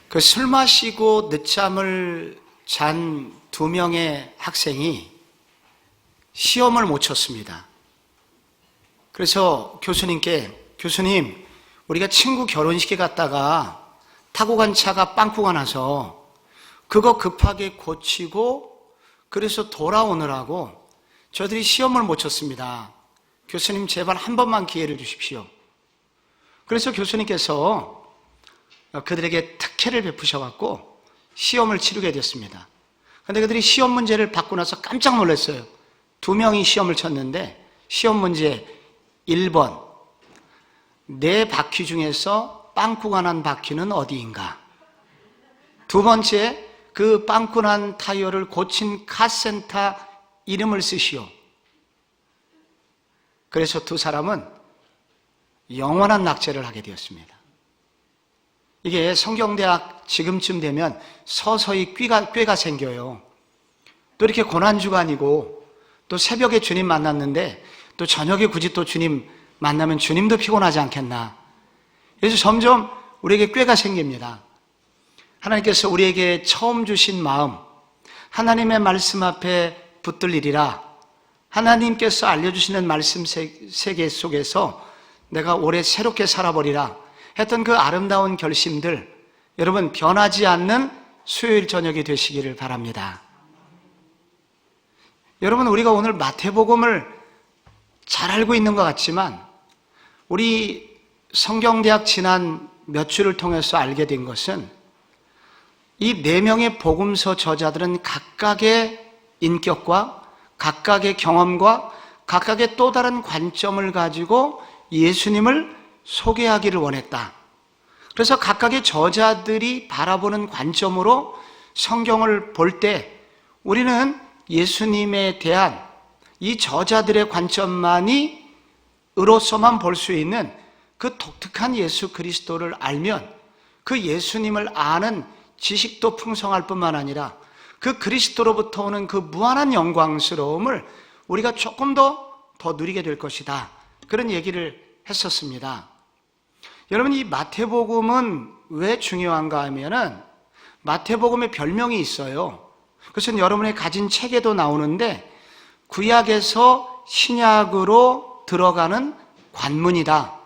그 술 마시고 늦잠을 잔 2명의 학생이 시험을 못 쳤습니다. 그래서 교수님께, 교수님, 우리가 친구 결혼식에 갔다가 타고 간 차가 빵꾸가 나서 그거 급하게 고치고 그래서 돌아오느라고 저들이 시험을 못 쳤습니다. 교수님, 제발 한 번만 기회를 주십시오. 그래서 교수님께서 그들에게 특혜를 베푸셔갖고 시험을 치르게 됐습니다. 그런데 그들이 시험 문제를 받고 나서 깜짝 놀랐어요. 2명이 시험을 쳤는데 시험 문제 1번, 4바퀴 중에서 빵꾸가 난 바퀴는 어디인가? 2번째, 그 빵꾸 난 타이어를 고친 카센터 이름을 쓰시오. 그래서 2 사람은 영원한 낙제를 하게 되었습니다. 이게 성경대학 지금쯤 되면 서서히 꾀가 생겨요. 또 이렇게 고난주간이고 또 새벽에 주님 만났는데 또 저녁에 굳이 또 주님 만나면 주님도 피곤하지 않겠나. 그래서 점점 우리에게 꾀가 생깁니다. 하나님께서 우리에게 처음 주신 마음, 하나님의 말씀 앞에 붙들리리라. 하나님께서 알려주시는 말씀 세계 속에서 내가 올해 새롭게 살아버리라 했던 그 아름다운 결심들, 여러분 변하지 않는 수요일 저녁이 되시기를 바랍니다. 여러분, 우리가 오늘 마태복음을 잘 알고 있는 것 같지만 우리 성경대학 지난 몇 주를 통해서 알게 된 것은 이 4명의 복음서 저자들은 각각의 인격과 각각의 경험과 각각의 또 다른 관점을 가지고 예수님을 소개하기를 원했다. 그래서 각각의 저자들이 바라보는 관점으로 성경을 볼 때 우리는 예수님에 대한 이 저자들의 관점만이 으로서만 볼 수 있는 그 독특한 예수 그리스도를 알면 그 예수님을 아는 지식도 풍성할 뿐만 아니라 그 그리스도로부터 오는 그 무한한 영광스러움을 우리가 조금 더 누리게 될 것이다. 그런 얘기를 했었습니다. 여러분, 이 마태복음은 왜 중요한가 하면은 마태복음의 별명이 있어요. 그것은 여러분의 가진 책에도 나오는데 구약에서 신약으로 들어가는 관문이다.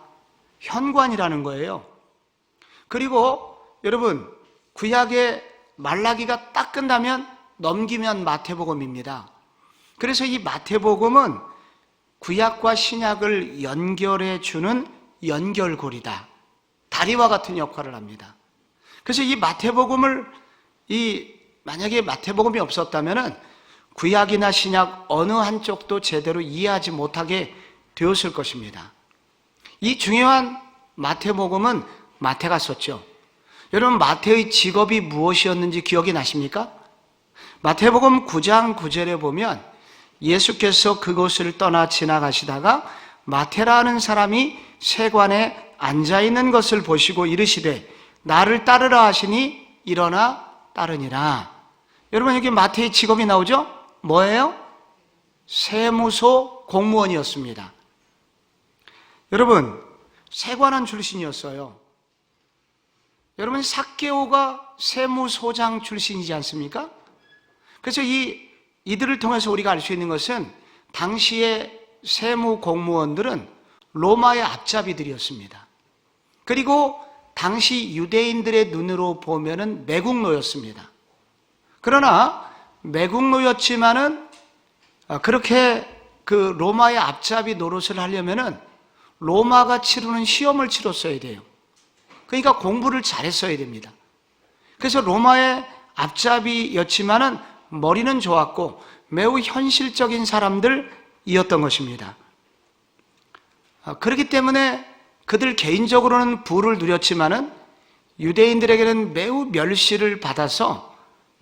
현관이라는 거예요. 그리고 여러분, 구약의 말라기가 딱 끝나면 넘기면 마태복음입니다. 그래서 이 마태복음은 구약과 신약을 연결해 주는 연결고리다. 다리와 같은 역할을 합니다. 그래서 이 마태복음을 만약에 마태복음이 없었다면 구약이나 신약 어느 한쪽도 제대로 이해하지 못하게 되었을 것입니다. 이 중요한 마태복음은 마태가 썼죠. 여러분, 마태의 직업이 무엇이었는지 기억이 나십니까? 마태복음 9장 9절에 보면 예수께서 그곳을 떠나 지나가시다가 마태라는 사람이 세관에 앉아있는 것을 보시고 이르시되 나를 따르라 하시니 일어나 따르니라. 여러분, 여기 마태의 직업이 나오죠? 뭐예요? 세무소 공무원이었습니다. 여러분, 세관원 출신이었어요. 여러분, 삭개오가 세무소장 출신이지 않습니까? 그래서 이들을 통해서 우리가 알 수 있는 것은 당시의 세무 공무원들은 로마의 앞잡이들이었습니다. 그리고 당시 유대인들의 눈으로 보면은 매국노였습니다. 그러나 매국노였지만은 그렇게 그 로마의 앞잡이 노릇을 하려면은 로마가 치르는 시험을 치렀어야 돼요. 그러니까 공부를 잘했어야 됩니다. 그래서 로마의 앞잡이였지만은 머리는 좋았고 매우 현실적인 사람들이었던 것입니다. 그렇기 때문에 그들 개인적으로는 부를 누렸지만은 유대인들에게는 매우 멸시를 받아서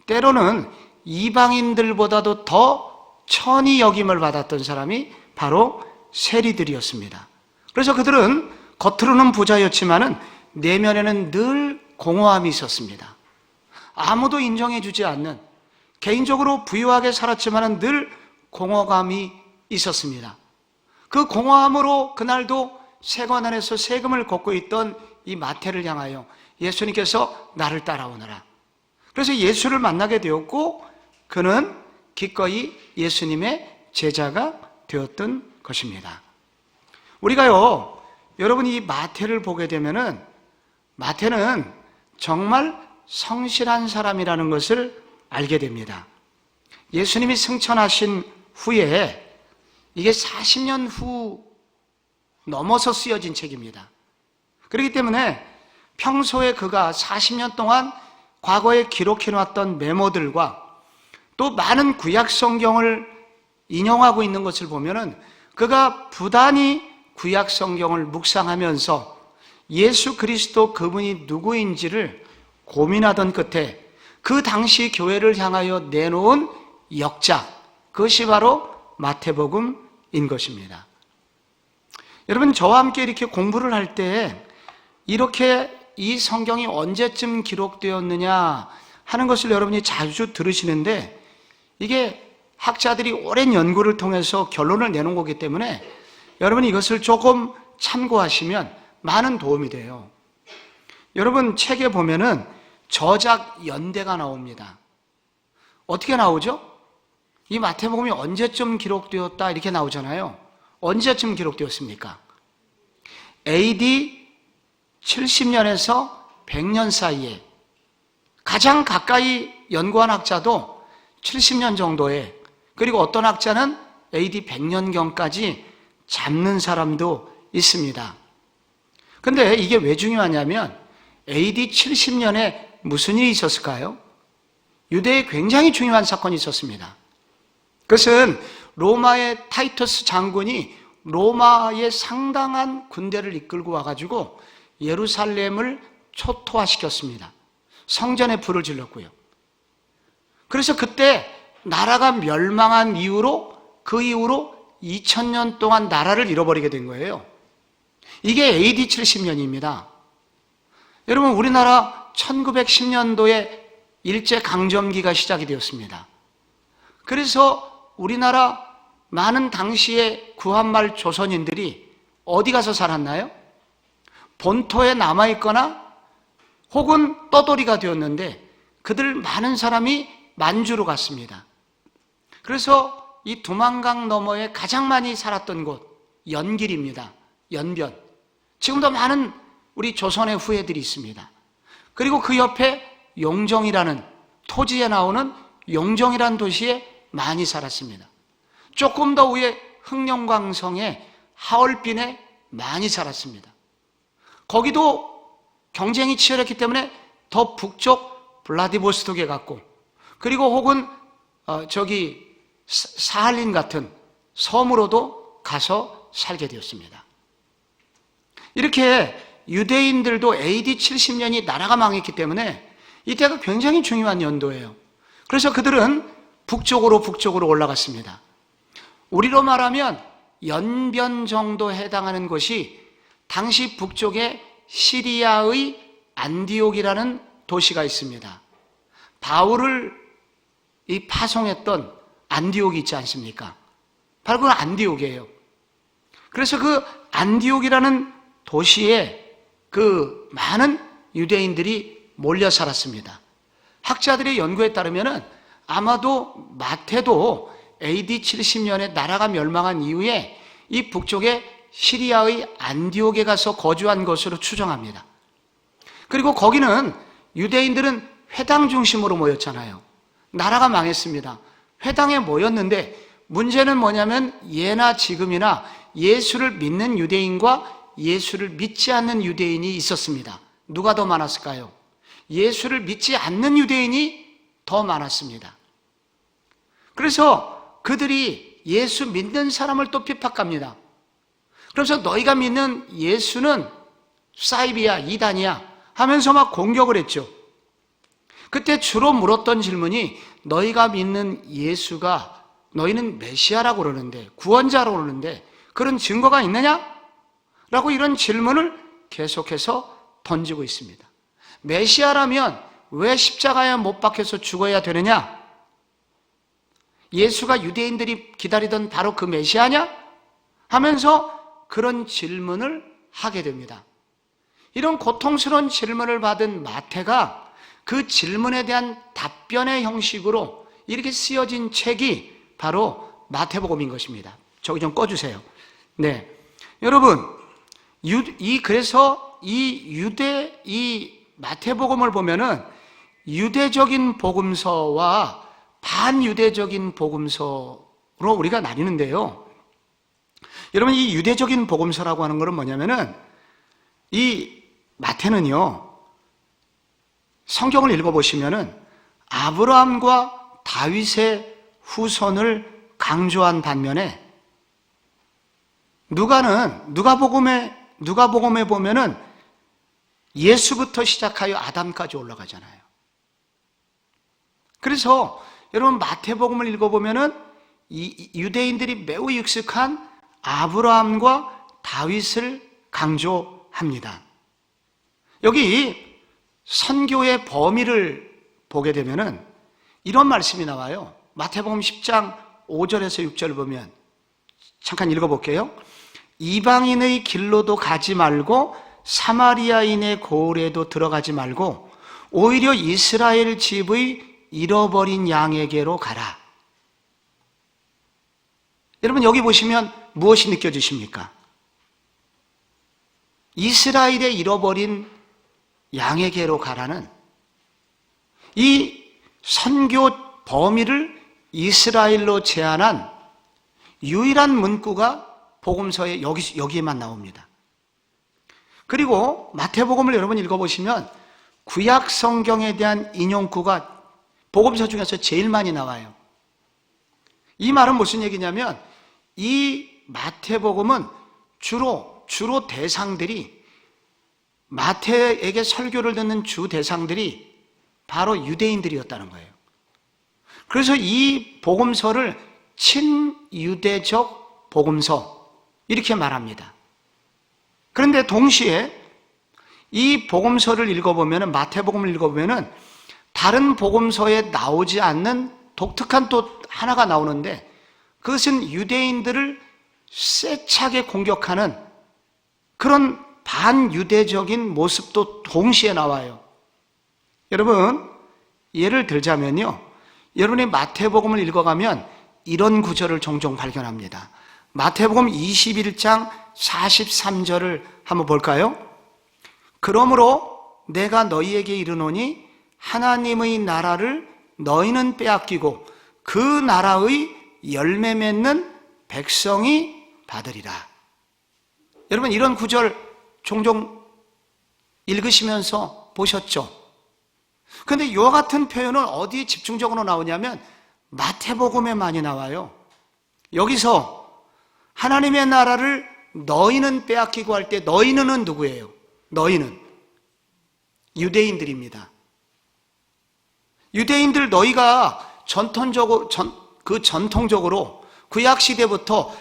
때로는 이방인들보다도 더 천히 여김을 받았던 사람이 바로 세리들이었습니다. 그래서 그들은 겉으로는 부자였지만은 내면에는 늘 공허함이 있었습니다. 아무도 인정해주지 않는, 개인적으로 부유하게 살았지만은 늘 공허감이 있었습니다. 그 공허함으로 그날도 세관 안에서 세금을 걷고 있던 이 마태를 향하여 예수님께서 나를 따라오너라. 그래서 예수를 만나게 되었고 그는 기꺼이 예수님의 제자가 되었던 것입니다. 우리가요, 여러분 이 마태를 보게 되면은 마태는 정말 성실한 사람이라는 것을 알게 됩니다. 예수님이 승천하신 후에 이게 40년 후 넘어서 쓰여진 책입니다. 그렇기 때문에 평소에 그가 40년 동안 과거에 기록해놨던 메모들과 또 많은 구약 성경을 인용하고 있는 것을 보면은 그가 부단히 구약 성경을 묵상하면서 예수 그리스도 그분이 누구인지를 고민하던 끝에 그 당시 교회를 향하여 내놓은 역작, 그것이 바로 마태복음인 것입니다. 여러분, 저와 함께 이렇게 공부를 할 때 이렇게 이 성경이 언제쯤 기록되었느냐 하는 것을 여러분이 자주 들으시는데 이게 학자들이 오랜 연구를 통해서 결론을 내놓은 거기 때문에 여러분이 이것을 조금 참고하시면 많은 도움이 돼요. 여러분, 책에 보면은 저작 연대가 나옵니다. 어떻게 나오죠? 이 마태복음이 언제쯤 기록되었다 이렇게 나오잖아요. 언제쯤 기록되었습니까? AD 70년에서 100년 사이에 가장 가까이 연구한 학자도 70년 정도에, 그리고 어떤 학자는 AD 100년경까지 잡는 사람도 있습니다. 근데 이게 왜 중요하냐면 AD 70년에 무슨 일이 있었을까요? 유대에 굉장히 중요한 사건이 있었습니다. 그것은 로마의 타이터스 장군이 로마의 상당한 군대를 이끌고 와가지고 예루살렘을 초토화시켰습니다. 성전에 불을 질렀고요. 그래서 그때 나라가 멸망한 이후로, 그 이후로 2000년 동안 나라를 잃어버리게 된 거예요. 이게 AD 70년입니다. 여러분, 우리나라 1910년도에 일제강점기가 시작이 되었습니다. 그래서 우리나라 많은 당시의 구한말 조선인들이 어디 가서 살았나요? 본토에 남아있거나 혹은 떠돌이가 되었는데 그들 많은 사람이 만주로 갔습니다. 그래서 이 두만강 너머에 가장 많이 살았던 곳, 연길입니다. 연변. 지금도 많은 우리 조선의 후예들이 있습니다. 그리고 그 옆에 용정이라는, 토지에 나오는 용정이라는 도시에 많이 살았습니다. 조금 더 위에 흑룡강성의 하얼빈에 많이 살았습니다. 거기도 경쟁이 치열했기 때문에 더 북쪽 블라디보스톡에 갔고, 그리고 혹은 사할린 같은 섬으로도 가서 살게 되었습니다. 이렇게 유대인들도 AD 70년이 나라가 망했기 때문에 이때가 굉장히 중요한 연도예요. 그래서 그들은 북쪽으로 올라갔습니다. 우리로 말하면 연변 정도 해당하는 곳이 당시 북쪽에 시리아의 안디옥이라는 도시가 있습니다. 바울을 파송했던 안디옥이 있지 않습니까? 바로 그 안디옥이에요. 그래서 그 안디옥이라는 도시에 그 많은 유대인들이 몰려 살았습니다. 학자들의 연구에 따르면 아마도 마태도 AD 70년에 나라가 멸망한 이후에 이 북쪽에 시리아의 안디옥에 가서 거주한 것으로 추정합니다. 그리고 거기는 유대인들은 회당 중심으로 모였잖아요. 나라가 망했습니다. 회당에 모였는데 문제는 뭐냐면 예나 지금이나 예수를 믿는 유대인과 예수를 믿지 않는 유대인이 있었습니다. 누가 더 많았을까요? 예수를 믿지 않는 유대인이 더 많았습니다. 그래서 그들이 예수 믿는 사람을 또 핍박합니다. 그래서 너희가 믿는 예수는 사이비야, 이단이야 하면서 막 공격을 했죠. 그때 주로 물었던 질문이 너희가 믿는 예수가 너희는 메시아라고 그러는데, 구원자라고 그러는데 그런 증거가 있느냐? 라고 이런 질문을 계속해서 던지고 있습니다. 메시아라면 왜 십자가에 못 박혀서 죽어야 되느냐? 예수가 유대인들이 기다리던 바로 그 메시아냐? 하면서 그런 질문을 하게 됩니다. 이런 고통스러운 질문을 받은 마태가 그 질문에 대한 답변의 형식으로 이렇게 쓰여진 책이 바로 마태복음인 것입니다. 저기 좀 꺼주세요. 네, 여러분, 그래서 이 마태복음을 보면은 유대적인 복음서와 반유대적인 복음서로 우리가 나뉘는데요. 여러분, 이 유대적인 복음서라고 하는 것은 뭐냐면은 이 마태는요, 성경을 읽어보시면은 아브라함과 다윗의 후손을 강조한 반면에 누가복음에 보면은 예수부터 시작하여 아담까지 올라가잖아요. 그래서 여러분, 마태복음을 읽어보면은 이 유대인들이 매우 익숙한 아브라함과 다윗을 강조합니다. 여기 선교의 범위를 보게 되면은 이런 말씀이 나와요. 마태복음 10장 5절에서 6절 보면 잠깐 읽어볼게요. 이방인의 길로도 가지 말고 사마리아인의 고을에도 들어가지 말고 오히려 이스라엘 집의 잃어버린 양에게로 가라. 여러분, 여기 보시면 무엇이 느껴지십니까? 이스라엘의 잃어버린 양에게로 가라는 이 선교 범위를 이스라엘로 제한한 유일한 문구가 복음서에 여기에만 나옵니다. 그리고 마태복음을 여러분 읽어보시면 구약 성경에 대한 인용구가 복음서 중에서 제일 많이 나와요. 이 말은 무슨 얘기냐면 이 마태복음은 주로 대상들이, 마태에게 설교를 듣는 주 대상들이 바로 유대인들이었다는 거예요. 그래서 이 복음서를 친유대적 복음서 이렇게 말합니다. 그런데 동시에 이 복음서를 읽어보면, 마태복음을 읽어보면 다른 복음서에 나오지 않는 독특한 또 하나가 나오는데, 그것은 유대인들을 세차게 공격하는 그런 반유대적인 모습도 동시에 나와요. 여러분, 예를 들자면요, 여러분이 마태복음을 읽어가면 이런 구절을 종종 발견합니다. 마태복음 21장 43절을 한번 볼까요? 그러므로 내가 너희에게 이르노니 하나님의 나라를 너희는 빼앗기고 그 나라의 열매 맺는 백성이 받으리라. 여러분, 이런 구절 종종 읽으시면서 보셨죠? 그런데 이와 같은 표현은 어디에 집중적으로 나오냐면 마태복음에 많이 나와요. 여기서 하나님의 나라를 너희는 빼앗기고 할 때 너희는 누구예요? 너희는 유대인들입니다. 유대인들, 너희가 전통적으로 구약시대부터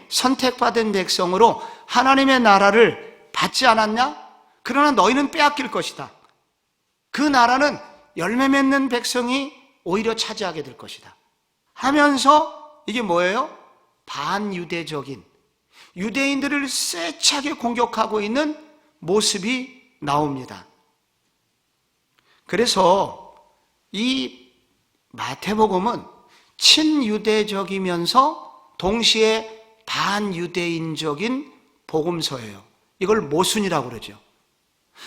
선택받은 백성으로 하나님의 나라를 받지 않았냐? 그러나 너희는 빼앗길 것이다. 그 나라는 열매 맺는 백성이 오히려 차지하게 될 것이다 하면서, 이게 뭐예요? 반유대적인, 유대인들을 세차게 공격하고 있는 모습이 나옵니다. 그래서 이 마태복음은 친유대적이면서 동시에 반유대인적인 복음서예요. 이걸 모순이라고 그러죠.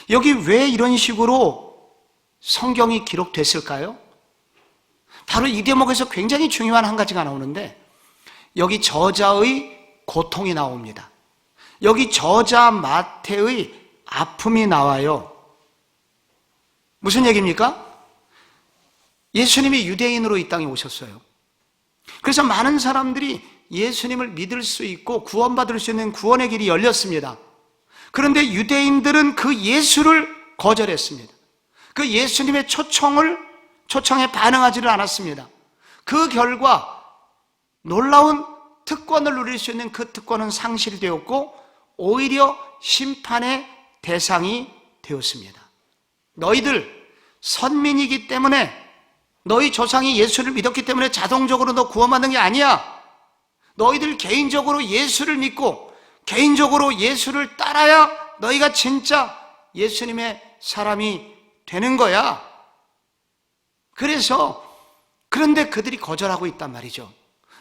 여기 왜 이런 식으로 성경이 기록됐을까요? 바로 이 대목에서 굉장히 중요한 한 가지가 나오는데, 여기 저자의 고통이 나옵니다. 여기 저자 마태의 아픔이 나와요. 무슨 얘기입니까? 예수님이 유대인으로 이 땅에 오셨어요. 그래서 많은 사람들이 예수님을 믿을 수 있고 구원받을 수 있는 구원의 길이 열렸습니다. 그런데 유대인들은 그 예수를 거절했습니다. 그 예수님의 초청에 반응하지를 않았습니다. 그 결과 놀라운 특권을 누릴 수 있는 그 특권은 상실되었고 오히려 심판의 대상이 되었습니다. 너희들 선민이기 때문에, 너희 조상이 예수를 믿었기 때문에 자동적으로 너 구원받는 게 아니야. 너희들 개인적으로 예수를 믿고 개인적으로 예수를 따라야 너희가 진짜 예수님의 사람이 되는 거야. 그런데 그들이 거절하고 있단 말이죠.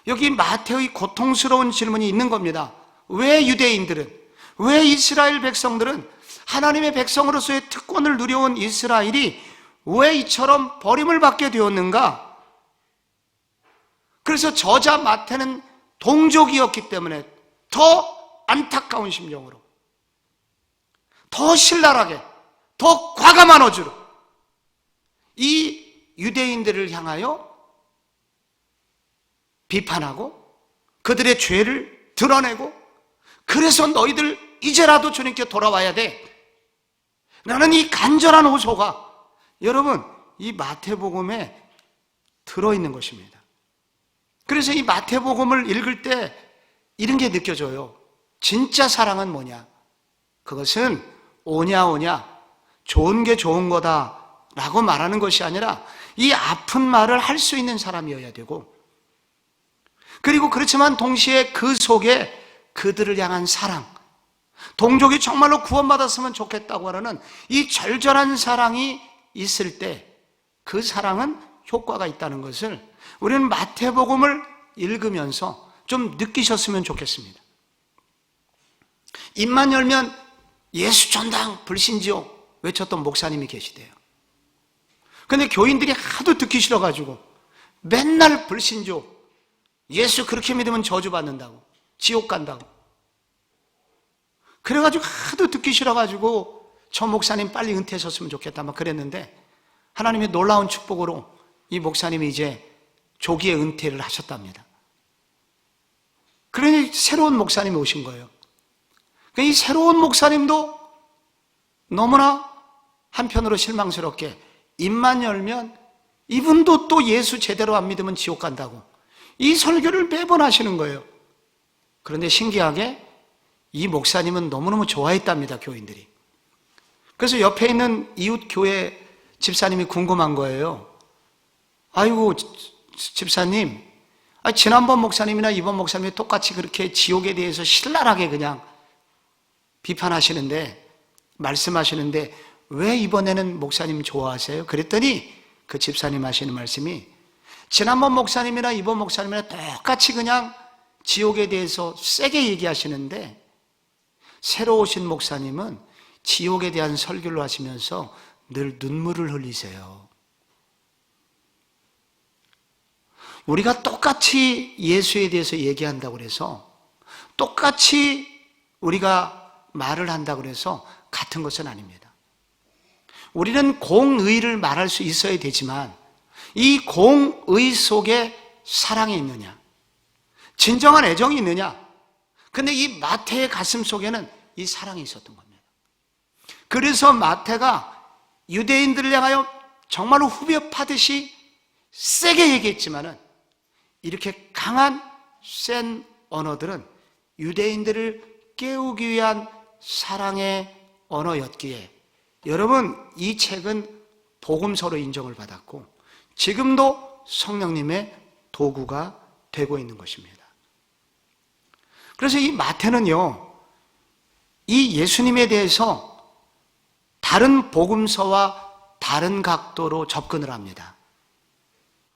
여기 마태의 고통스러운 질문이 있는 겁니다. 왜 유대인들은, 왜 이스라엘 백성들은, 하나님의 백성으로서의 특권을 누려온 이스라엘이 왜 이처럼 버림을 받게 되었는가? 그래서 저자 마태는 동족이었기 때문에 더 안타까운 심정으로, 더 신랄하게, 더 과감한 어조로 이 유대인들을 향하여 비판하고 그들의 죄를 드러내고, 그래서 너희들 이제라도 주님께 돌아와야 돼 라는 이 간절한 호소가 여러분 이 마태복음에 들어있는 것입니다. 그래서 이 마태복음을 읽을 때 이런 게 느껴져요. 진짜 사랑은 뭐냐? 그것은 오냐 좋은 게 좋은 거다 라고 말하는 것이 아니라 이 아픈 말을 할 수 있는 사람이어야 되고, 그리고 그렇지만 동시에 그 속에 그들을 향한 사랑, 동족이 정말로 구원받았으면 좋겠다고 하는 이 절절한 사랑이 있을 때 그 사랑은 효과가 있다는 것을 우리는 마태복음을 읽으면서 좀 느끼셨으면 좋겠습니다. 입만 열면 예수 전당 불신지요 외쳤던 목사님이 계시대요. 근데 교인들이 하도 듣기 싫어가지고 맨날 불신지요, 예수 그렇게 믿으면 저주받는다고, 지옥 간다고. 그래가지고 하도 듣기 싫어가지고 저 목사님 빨리 은퇴하셨으면 좋겠다 막 그랬는데, 하나님의 놀라운 축복으로 이 목사님이 이제 조기에 은퇴를 하셨답니다. 그러니 새로운 목사님이 오신 거예요. 이 새로운 목사님도 너무나 한편으로 실망스럽게 입만 열면 이분도 또 예수 제대로 안 믿으면 지옥 간다고 이 설교를 매번 하시는 거예요. 그런데 신기하게 이 목사님은 너무너무 좋아했답니다, 교인들이. 그래서 옆에 있는 이웃 교회 집사님이 궁금한 거예요. 아이고 집사님, 지난번 목사님이나 이번 목사님이 똑같이 그렇게 지옥에 대해서 신랄하게 그냥 비판하시는데, 말씀하시는데 왜 이번에는 목사님 좋아하세요? 그랬더니 그 집사님 하시는 말씀이, 지난번 목사님이나 이번 목사님이나 똑같이 그냥 지옥에 대해서 세게 얘기하시는데 새로 오신 목사님은 지옥에 대한 설교를 하시면서 늘 눈물을 흘리세요. 우리가 똑같이 예수에 대해서 얘기한다고 해서, 똑같이 우리가 말을 한다고 해서 같은 것은 아닙니다. 우리는 공의를 말할 수 있어야 되지만 이 공의 속에 사랑이 있느냐, 진정한 애정이 있느냐. 근데 이 마태의 가슴 속에는 이 사랑이 있었던 겁니다. 그래서 마태가 유대인들을 향하여 정말로 후벼 파듯이 세게 얘기했지만은 이렇게 강한 센 언어들은 유대인들을 깨우기 위한 사랑의 언어였기에, 여러분 이 책은 복음서로 인정을 받았고 지금도 성령님의 도구가 되고 있는 것입니다. 그래서 이 마태는요, 이 예수님에 대해서 다른 복음서와 다른 각도로 접근을 합니다.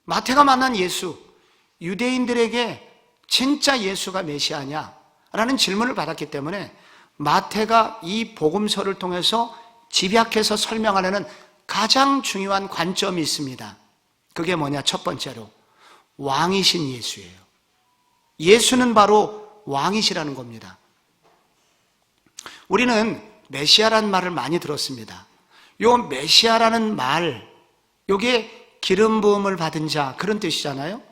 마태가 만난 예수, 유대인들에게 진짜 예수가 메시아냐? 라는 질문을 받았기 때문에 마태가 이 복음서를 통해서 집약해서 설명하려는 가장 중요한 관점이 있습니다. 그게 뭐냐? 첫 번째로 왕이신 예수예요. 예수는 바로 왕이시라는 겁니다. 우리는 메시아라는 말을 많이 들었습니다. 요 메시아라는 말, 요게 기름 부음을 받은 자, 그런 뜻이잖아요.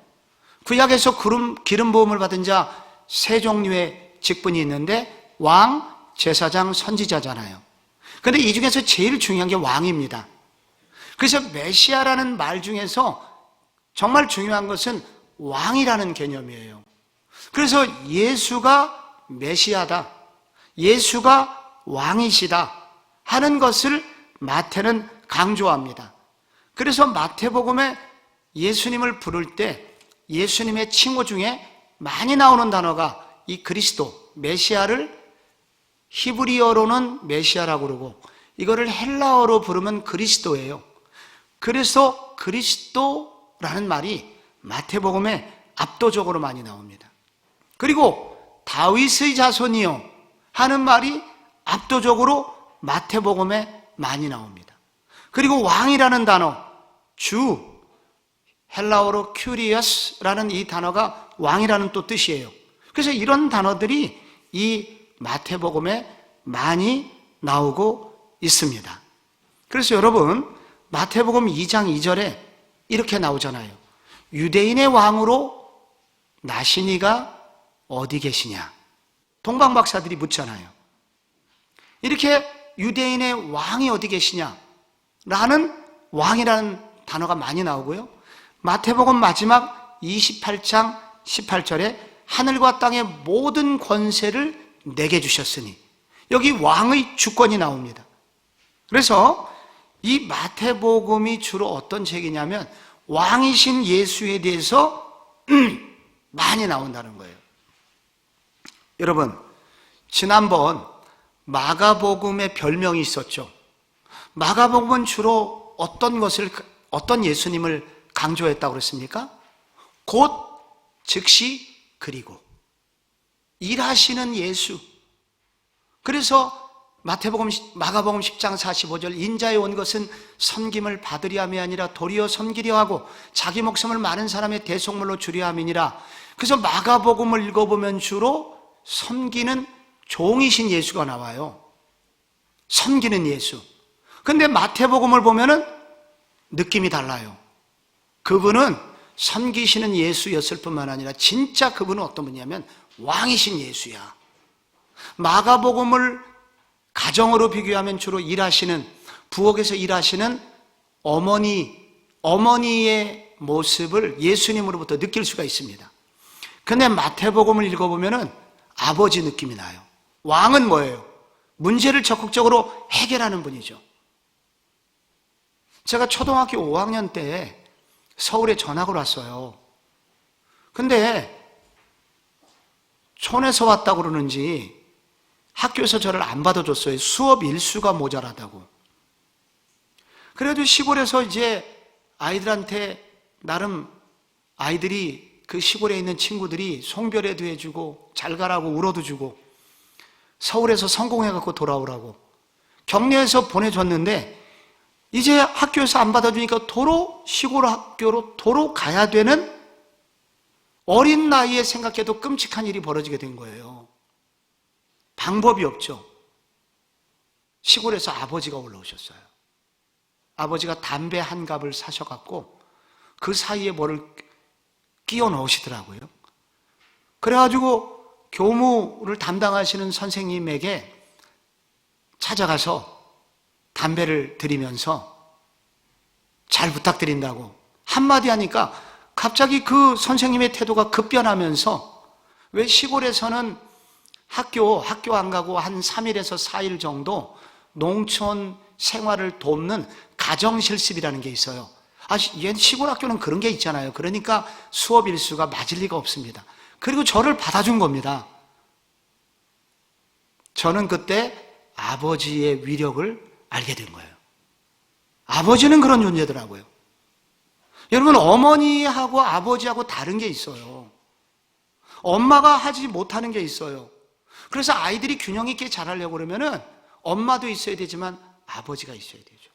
구약에서 기름 부음을 받은 자 세 종류의 직분이 있는데 왕, 제사장, 선지자잖아요. 그런데 이 중에서 제일 중요한 게 왕입니다. 그래서 메시아라는 말 중에서 정말 중요한 것은 왕이라는 개념이에요. 그래서 예수가 메시아다, 예수가 왕이시다 하는 것을 마태는 강조합니다. 그래서 마태복음에 예수님을 부를 때 예수님의 칭호 중에 많이 나오는 단어가 이 그리스도, 메시아를 히브리어로는 메시아라고 그러고 이거를 헬라어로 부르면 그리스도예요. 그래서 그리스도라는 말이 마태복음에 압도적으로 많이 나옵니다. 그리고 다윗의 자손이요 하는 말이 압도적으로 마태복음에 많이 나옵니다. 그리고 왕이라는 단어, 주, 헬라어로 큐리어스라는 이 단어가 왕이라는 또 뜻이에요. 그래서 이런 단어들이 이 마태복음에 많이 나오고 있습니다. 그래서 여러분, 마태복음 2장 2절에 이렇게 나오잖아요. 유대인의 왕으로 나시니가 어디 계시냐? 동방박사들이 묻잖아요. 이렇게 유대인의 왕이 어디 계시냐? 라는 왕이라는 단어가 많이 나오고요. 마태복음 마지막 28장 18절에 하늘과 땅의 모든 권세를 내게 주셨으니, 여기 왕의 주권이 나옵니다. 그래서 이 마태복음이 주로 어떤 책이냐면 왕이신 예수에 대해서 많이 나온다는 거예요. 여러분, 지난번 마가복음의 별명이 있었죠. 마가복음은 주로 어떤 예수님을 강조했다고 그랬습니까? 곧, 즉시, 그리고 일하시는 예수. 그래서 마가복음 10장 45절 인자에 온 것은 섬김을 받으려 함이 아니라 도리어 섬기려 하고 자기 목숨을 많은 사람의 대속물로 주려 함이니라. 그래서 마가복음을 읽어보면 주로 섬기는 종이신 예수가 나와요. 섬기는 예수. 근데 마태복음을 보면은 느낌이 달라요. 그분은 섬기시는 예수였을 뿐만 아니라 진짜 그분은 어떤 분이냐면 왕이신 예수야. 마가복음을 가정으로 비교하면 주로 일하시는, 부엌에서 일하시는 어머니의 모습을 예수님으로부터 느낄 수가 있습니다. 근데 마태복음을 읽어보면은 아버지 느낌이 나요. 왕은 뭐예요? 문제를 적극적으로 해결하는 분이죠. 제가 초등학교 5학년 때 서울에 전학을 왔어요. 근데 촌에서 왔다고 그러는지 학교에서 저를 안 받아줬어요. 수업 일수가 모자라다고. 그래도 시골에서 이제 아이들한테 나름 아이들이 그 시골에 있는 친구들이 송별회도 해주고 잘 가라고 울어도 주고 서울에서 성공해갖고 돌아오라고 격려해서 보내줬는데 이제 학교에서 안 받아주니까 도로 시골 학교로 도로 가야 되는 어린 나이에 생각해도 끔찍한 일이 벌어지게 된 거예요. 방법이 없죠. 시골에서 아버지가 올라오셨어요. 아버지가 담배 한 갑을 사셔갖고 그 사이에 뭐를 끼워 넣으시더라고요. 그래가지고 교무를 담당하시는 선생님에게 찾아가서 담배를 드리면서 잘 부탁드린다고 한마디 하니까 갑자기 그 선생님의 태도가 급변하면서, 왜 시골에서는 학교 안 가고 한 3일에서 4일 정도 농촌 생활을 돕는 가정실습이라는 게 있어요. 시골 학교는 그런 게 있잖아요. 그러니까 수업 일수가 맞을 리가 없습니다. 그리고 저를 받아준 겁니다. 저는 그때 아버지의 위력을 알게 된 거예요. 아버지는 그런 존재더라고요. 여러분, 어머니하고 아버지하고 다른 게 있어요. 엄마가 하지 못하는 게 있어요. 그래서 아이들이 균형 있게 자라려고 그러면은 엄마도 있어야 되지만 아버지가 있어야 되죠.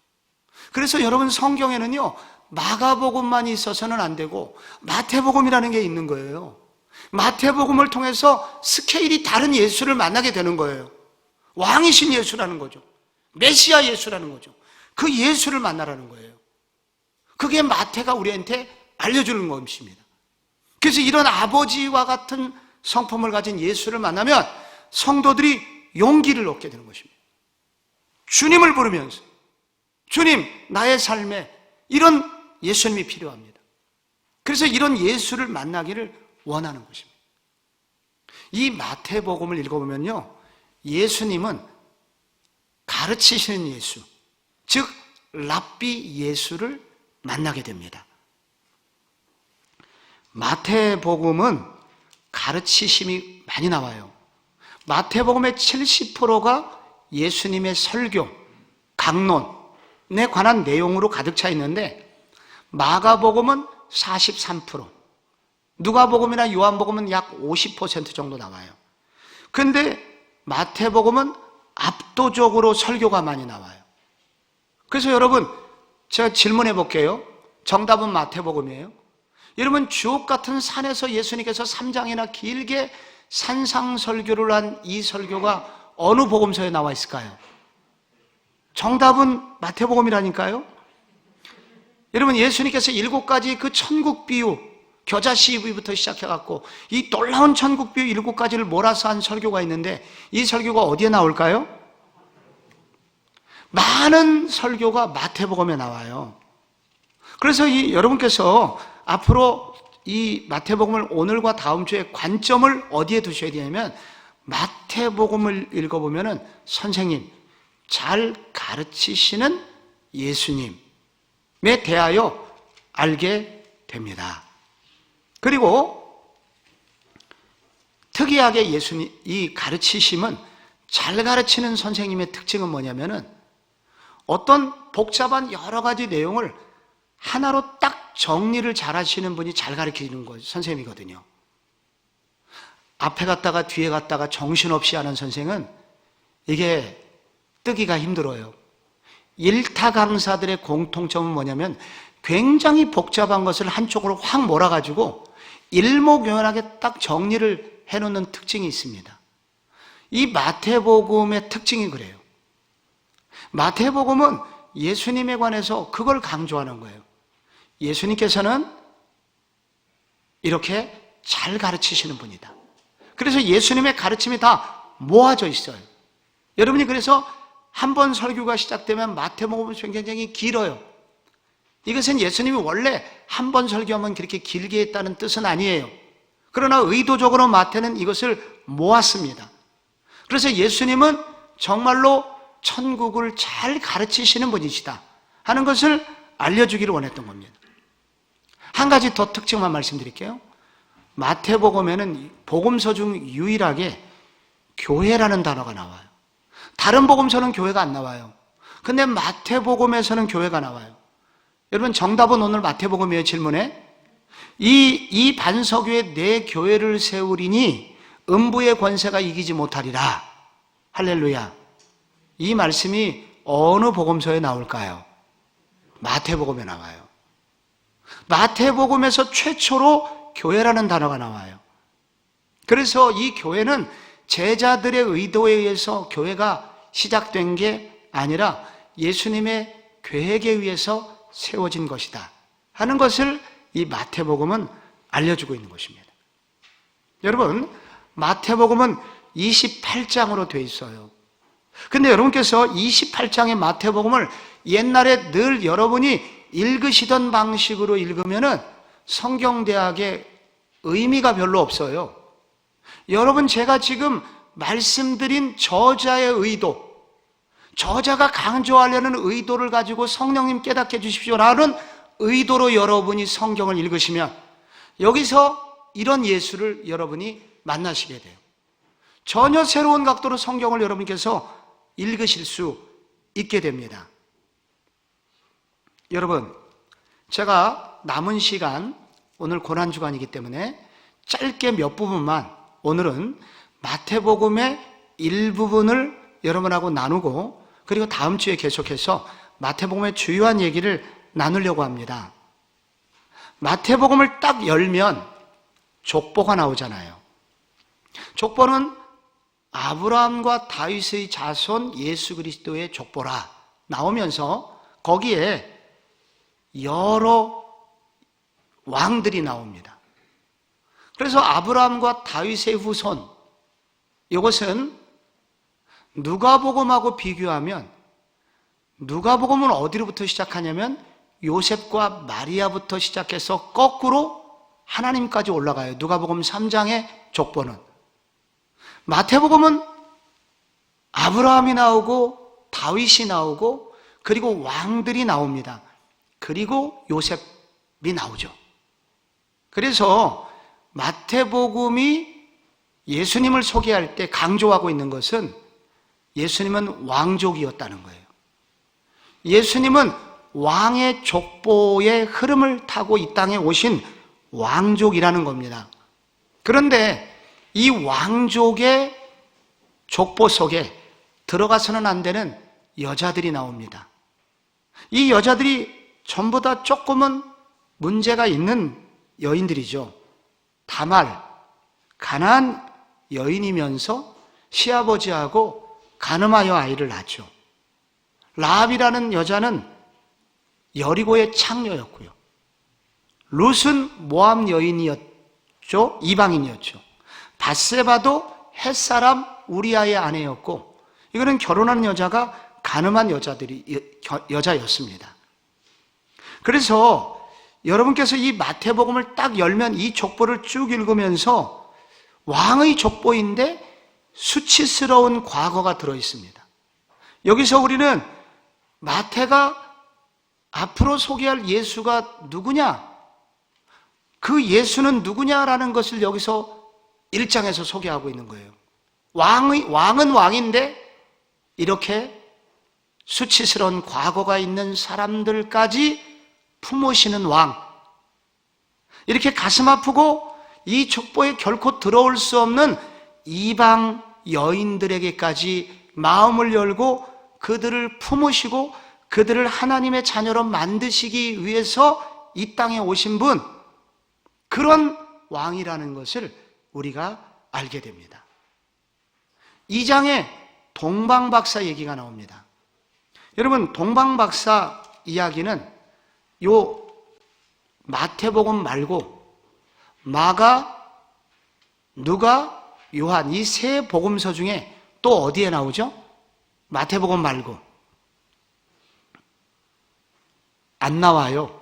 그래서 여러분, 성경에는요, 마가복음만 있어서는 안 되고 마태복음이라는 게 있는 거예요. 마태복음을 통해서 스케일이 다른 예수를 만나게 되는 거예요. 왕이신 예수라는 거죠. 메시아 예수라는 거죠. 그 예수를 만나라는 거예요. 그게 마태가 우리한테 알려주는 것입니다. 그래서 이런 아버지와 같은 성품을 가진 예수를 만나면 성도들이 용기를 얻게 되는 것입니다. 주님을 부르면서, 주님, 나의 삶에 이런 예수님이 필요합니다. 그래서 이런 예수를 만나기를 원하는 것입니다. 이 마태복음을 읽어보면요, 예수님은 가르치시는 예수, 즉 랍비 예수를 만나게 됩니다. 마태복음은 가르치심이 많이 나와요. 마태복음의 70%가 예수님의 설교, 강론에 관한 내용으로 가득 차 있는데 마가복음은 43%, 누가복음이나 요한복음은 약 50% 정도 나와요. 그런데 마태복음은 압도적으로 설교가 많이 나와요. 그래서 여러분, 제가 질문해 볼게요. 정답은 마태복음이에요. 여러분, 주옥 같은 산에서 예수님께서 3장이나 길게 산상설교를 한 이 설교가 어느 복음서에 나와 있을까요? 정답은 마태복음이라니까요. 여러분, 예수님께서 7가지 그 천국 비유, 겨자씨부터 시작해갖고 이 놀라운 천국 비유 7가지를 몰아서 한 설교가 있는데 이 설교가 어디에 나올까요? 많은 설교가 마태복음에 나와요. 그래서 여러분께서 앞으로 이 마태복음을 오늘과 다음 주에 관점을 어디에 두셔야 되냐면 마태복음을 읽어보면 선생님, 잘 가르치시는 예수님에 대하여 알게 됩니다. 그리고 특이하게 예수님, 이 가르치심은, 잘 가르치는 선생님의 특징은 뭐냐면은 어떤 복잡한 여러 가지 내용을 하나로 딱 정리를 잘 하시는 분이 잘 가르치는 거 선생님이거든요. 앞에 갔다가 뒤에 갔다가 정신없이 하는 선생은 이게 뜨기가 힘들어요. 일타 강사들의 공통점은 뭐냐면 굉장히 복잡한 것을 한쪽으로 확 몰아가지고 일목요연하게 딱 정리를 해놓는 특징이 있습니다. 이 마태복음의 특징이 그래요. 마태복음은 예수님에 관해서 그걸 강조하는 거예요. 예수님께서는 이렇게 잘 가르치시는 분이다. 그래서 예수님의 가르침이 다 모아져 있어요. 여러분이 그래서 한 번 설교가 시작되면 마태복음은 굉장히 길어요. 이것은 예수님이 원래 한 번 설교하면 그렇게 길게 했다는 뜻은 아니에요. 그러나 의도적으로 마태는 이것을 모았습니다. 그래서 예수님은 정말로 천국을 잘 가르치시는 분이시다 하는 것을 알려주기를 원했던 겁니다. 한 가지 더 특징만 말씀드릴게요. 마태복음에는 복음서 중 유일하게 교회라는 단어가 나와요. 다른 복음서는 교회가 안 나와요. 근데 마태복음에서는 교회가 나와요. 여러분, 정답은 오늘 마태복음이에요. 질문에 이 반석 위에 내 교회를 세우리니 음부의 권세가 이기지 못하리라. 할렐루야. 이 말씀이 어느 복음서에 나올까요? 마태복음에 나와요. 마태복음에서 최초로 교회라는 단어가 나와요. 그래서 이 교회는 제자들의 의도에 의해서 교회가 시작된 게 아니라 예수님의 계획에 의해서 세워진 것이다 하는 것을 이 마태복음은 알려주고 있는 것입니다. 여러분, 마태복음은 28장으로 되어 있어요. 근데 여러분께서 28장의 마태복음을 옛날에 늘 여러분이 읽으시던 방식으로 읽으면은 성경대학의 의미가 별로 없어요. 여러분, 제가 지금 말씀드린 저자의 의도, 저자가 강조하려는 의도를 가지고 성령님 깨닫게 해주십시오라는 의도로 여러분이 성경을 읽으시면 여기서 이런 예수를 여러분이 만나시게 돼요. 전혀 새로운 각도로 성경을 여러분께서 읽으실 수 있게 됩니다. 여러분, 제가 남은 시간, 오늘 고난주간이기 때문에 짧게 몇 부분만, 오늘은 마태복음의 일부분을 여러분하고 나누고 그리고 다음 주에 계속해서 마태복음의 주요한 얘기를 나누려고 합니다. 마태복음을 딱 열면 족보가 나오잖아요. 족보는 아브라함과 다윗의 자손 예수 그리스도의 족보라 나오면서 거기에 여러 왕들이 나옵니다. 그래서 아브라함과 다윗의 후손, 이것은 누가복음하고 비교하면 누가복음은 어디로부터 시작하냐면 요셉과 마리아부터 시작해서 거꾸로 하나님까지 올라가요. 누가복음 3장의 족보는. 마태복음은 아브라함이 나오고 다윗이 나오고 그리고 왕들이 나옵니다. 그리고 요셉이 나오죠. 그래서 마태복음이 예수님을 소개할 때 강조하고 있는 것은 예수님은 왕족이었다는 거예요. 예수님은 왕의 족보의 흐름을 타고 이 땅에 오신 왕족이라는 겁니다. 그런데 이 왕족의 족보 속에 들어가서는 안 되는 여자들이 나옵니다. 이 여자들이 전부 다 조금은 문제가 있는 여인들이죠. 다말, 가나안 여인이면서 시아버지하고 간음하여 아이를 낳죠. 라합이라는 여자는 여리고의 창녀였고요. 룻은 모압 여인이었죠. 이방인이었죠. 밧세바도 햇사람 우리아의 아내였고, 이거는 결혼한 여자가 간음한 여자였습니다. 그래서 여러분께서 이 마태복음을 딱 열면 이 족보를 쭉 읽으면서 왕의 족보인데 수치스러운 과거가 들어있습니다. 여기서 우리는 마태가 앞으로 소개할 예수가 누구냐? 그 예수는 누구냐라는 것을 여기서 1장에서 소개하고 있는 거예요. 왕은 왕인데 이렇게 수치스러운 과거가 있는 사람들까지 품으시는 왕. 이렇게 가슴 아프고 이 족보에 결코 들어올 수 없는 이방 여인들에게까지 마음을 열고 그들을 품으시고 그들을 하나님의 자녀로 만드시기 위해서 이 땅에 오신 분, 그런 왕이라는 것을 우리가 알게 됩니다. 2장에 동방박사 얘기가 나옵니다. 여러분, 동방박사 이야기는 요 마태복음 말고 마가, 누가, 요한 이 세 복음서 중에 또 어디에 나오죠? 마태복음 말고 안 나와요.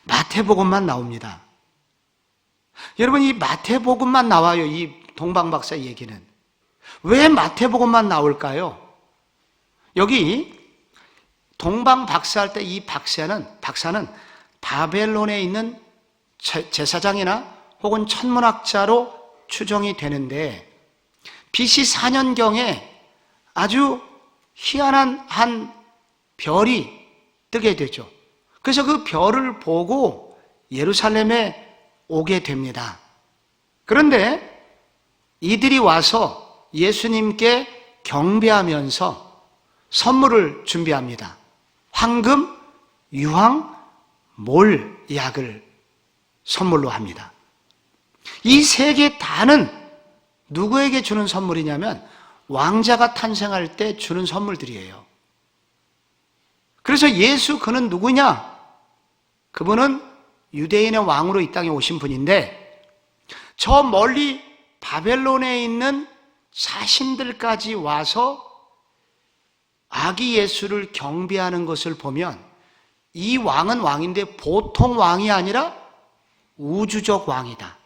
마태복음만 나옵니다. 여러분, 이 마태복음만 나와요. 이 동방박사 얘기는. 왜 마태복음만 나올까요? 여기 동방박사 할 때 이 박사는 바벨론에 있는 제사장이나 혹은 천문학자로 추정이 되는데, BC 4년경에 아주 희한한 한 별이 뜨게 되죠. 그래서 그 별을 보고 예루살렘에 오게 됩니다. 그런데 이들이 와서 예수님께 경배하면서 선물을 준비합니다. 황금, 유황, 몰약을 선물로 합니다. 이 세 개 다는 누구에게 주는 선물이냐면 왕자가 탄생할 때 주는 선물들이에요. 그래서 예수, 그는 누구냐? 그분은 유대인의 왕으로 이 땅에 오신 분인데, 저 멀리 바벨론에 있는 사신들까지 와서 아기 예수를 경배하는 것을 보면 이 왕은 왕인데 보통 왕이 아니라 우주적 왕이다.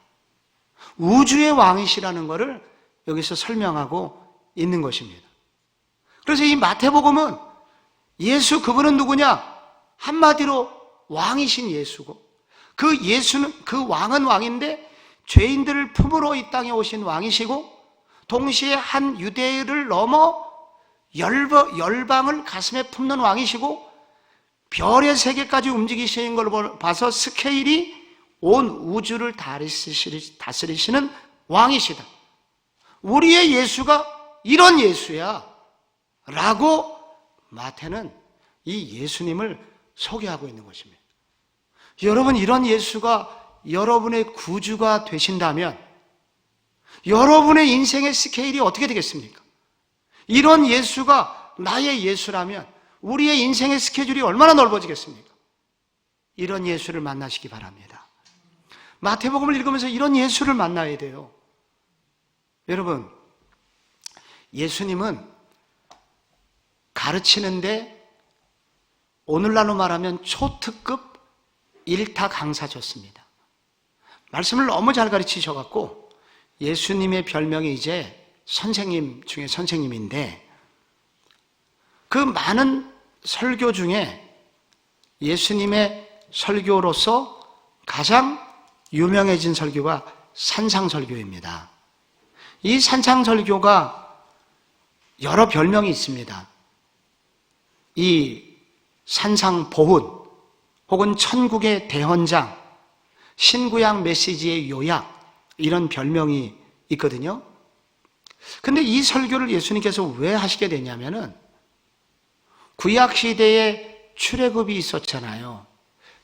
우주의 왕이시라는 것을 여기서 설명하고 있는 것입니다. 그래서 이 마태복음은 예수, 그분은 누구냐? 한마디로 왕이신 예수고, 그 예수는, 그 왕은 왕인데 죄인들을 품으러 이 땅에 오신 왕이시고, 동시에 한 유대를 넘어 열방을 가슴에 품는 왕이시고, 별의 세계까지 움직이시는 걸 봐서 스케일이 온 우주를 다스리시는 왕이시다. 우리의 예수가 이런 예수야 라고 마태는 이 예수님을 소개하고 있는 것입니다. 여러분, 이런 예수가 여러분의 구주가 되신다면 여러분의 인생의 스케일이 어떻게 되겠습니까? 이런 예수가 나의 예수라면 우리의 인생의 스케줄이 얼마나 넓어지겠습니까? 이런 예수를 만나시기 바랍니다. 마태복음을 읽으면서 이런 예수를 만나야 돼요. 여러분, 예수님은 가르치는데 오늘날로 말하면 초특급 일타 강사셨습니다. 말씀을 너무 잘 가르치셔갖고 예수님의 별명이 이제 선생님 중에 선생님인데, 그 많은 설교 중에 예수님의 설교로서 가장 유명해진 설교가 산상설교입니다. 이 산상설교가 여러 별명이 있습니다. 이 산상보훈, 혹은 천국의 대헌장, 신구약 메시지의 요약, 이런 별명이 있거든요. 근데 이 설교를 예수님께서 왜 하시게 되냐면은 구약 시대에 출애굽이 있었잖아요.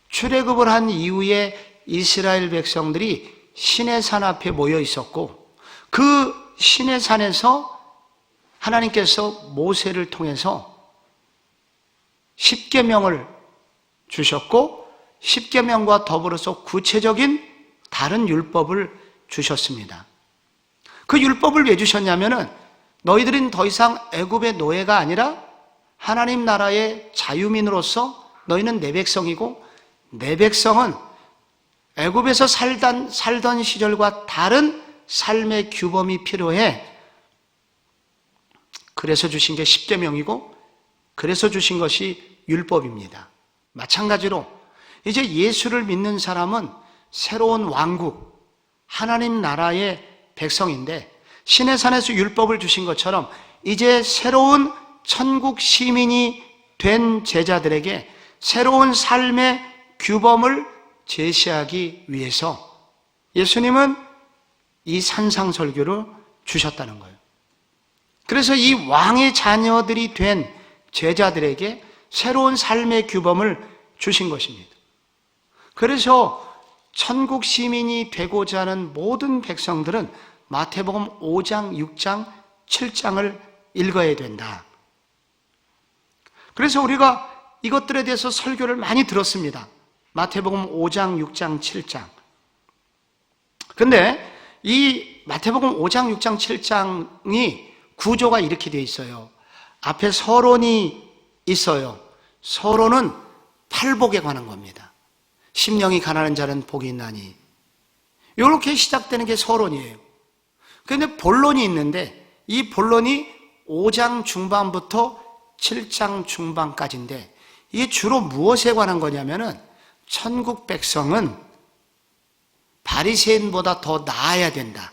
출애굽을 한 이후에 이스라엘 백성들이 시내산 앞에 모여 있었고, 그 시내산에서 하나님께서 모세를 통해서 십계명을 주셨고, 십계명과 더불어서 구체적인 다른 율법을 주셨습니다. 그 율법을 왜 주셨냐면은 너희들은 더 이상 애굽의 노예가 아니라 하나님 나라의 자유민으로서 너희는 내 백성이고, 내 백성은 애굽에서 살던 시절과 다른 삶의 규범이 필요해. 그래서 주신 게 십계명이고, 그래서 주신 것이 율법입니다. 마찬가지로 이제 예수를 믿는 사람은 새로운 왕국, 하나님 나라의 백성인데, 시내산에서 율법을 주신 것처럼 이제 새로운 천국 시민이 된 제자들에게 새로운 삶의 규범을 제시하기 위해서 예수님은 이 산상설교를 주셨다는 거예요. 그래서 이 왕의 자녀들이 된 제자들에게 새로운 삶의 규범을 주신 것입니다. 그래서 천국 시민이 되고자 하는 모든 백성들은 마태복음 5장, 6장, 7장을 읽어야 된다. 그래서 우리가 이것들에 대해서 설교를 많이 들었습니다. 마태복음 5장, 6장, 7장. 근데 이 마태복음 5장, 6장, 7장이 구조가 이렇게 되어 있어요. 앞에 서론이 있어요. 서론은 팔복에 관한 겁니다. 심령이 가난한 자는 복이 있나니. 이렇게 시작되는 게 서론이에요. 그런데 본론이 있는데, 이 본론이 5장 중반부터 7장 중반까지인데, 이게 주로 무엇에 관한 거냐면은 천국 백성은 바리새인보다 더 나아야 된다.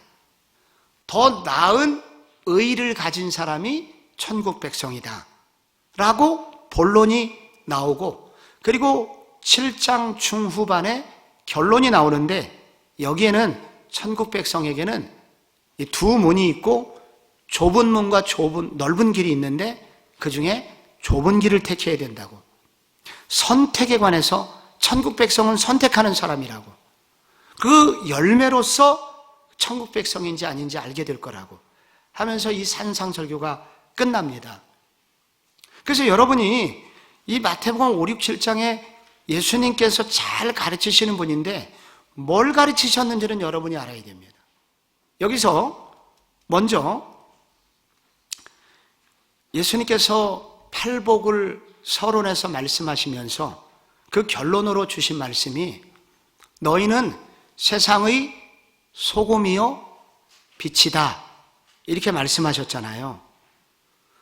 더 나은 의를 가진 사람이 천국 백성이다 라고 본론이 나오고, 그리고 7장 중후반에 결론이 나오는데, 여기에는 천국 백성에게는 이 두 문이 있고 좁은 문과 넓은 길이 있는데 그 중에 좁은 길을 택해야 된다고. 선택에 관해서 천국 백성은 선택하는 사람이라고. 그 열매로서 천국 백성인지 아닌지 알게 될 거라고 하면서 이 산상설교가 끝납니다. 그래서 여러분이 이 마태복음 5, 6, 7장에 예수님께서 잘 가르치시는 분인데 뭘 가르치셨는지는 여러분이 알아야 됩니다. 여기서 먼저 예수님께서 팔복을 서론에서 말씀하시면서 그 결론으로 주신 말씀이 너희는 세상의 소금이요 빛이다 이렇게 말씀하셨잖아요.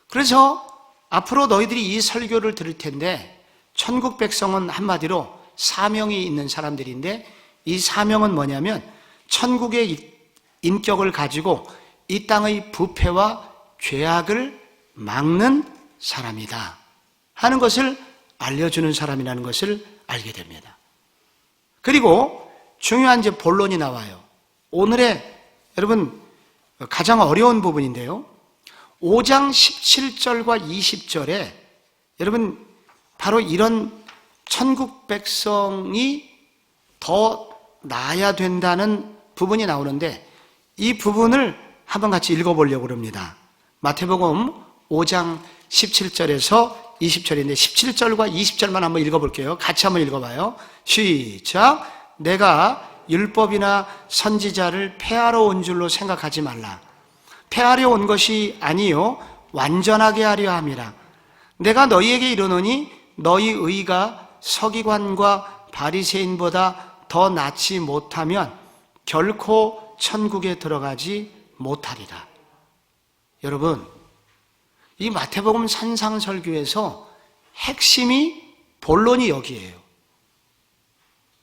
그래서 앞으로 너희들이 이 설교를 들을 텐데 천국 백성은 한마디로 사명이 있는 사람들인데 이 사명은 뭐냐면 천국의 인격을 가지고 이 땅의 부패와 죄악을 막는 사람이다 하는 것을 알려주는 사람이라는 것을 알게 됩니다. 그리고 중요한 이제 본론이 나와요. 오늘의 여러분 가장 어려운 부분인데요. 5장 17절과 20절에 여러분 바로 이런 천국 백성이 더 나아야 된다는 부분이 나오는데 이 부분을 한번 같이 읽어보려고 합니다. 마태복음 5장 17절에서 20절인데 17절과 20절만 한번 읽어볼게요. 같이 한번 읽어봐요. 시작. 내가 율법이나 선지자를 폐하러 온 줄로 생각하지 말라. 폐하려 온 것이 아니요 완전하게 하려 함이라. 내가 너희에게 이르노니 너희 의가 서기관과 바리새인보다 더 낫지 못하면 결코 천국에 들어가지 못하리라. 여러분, 이 마태복음 산상설교에서 핵심이 본론이 여기에요.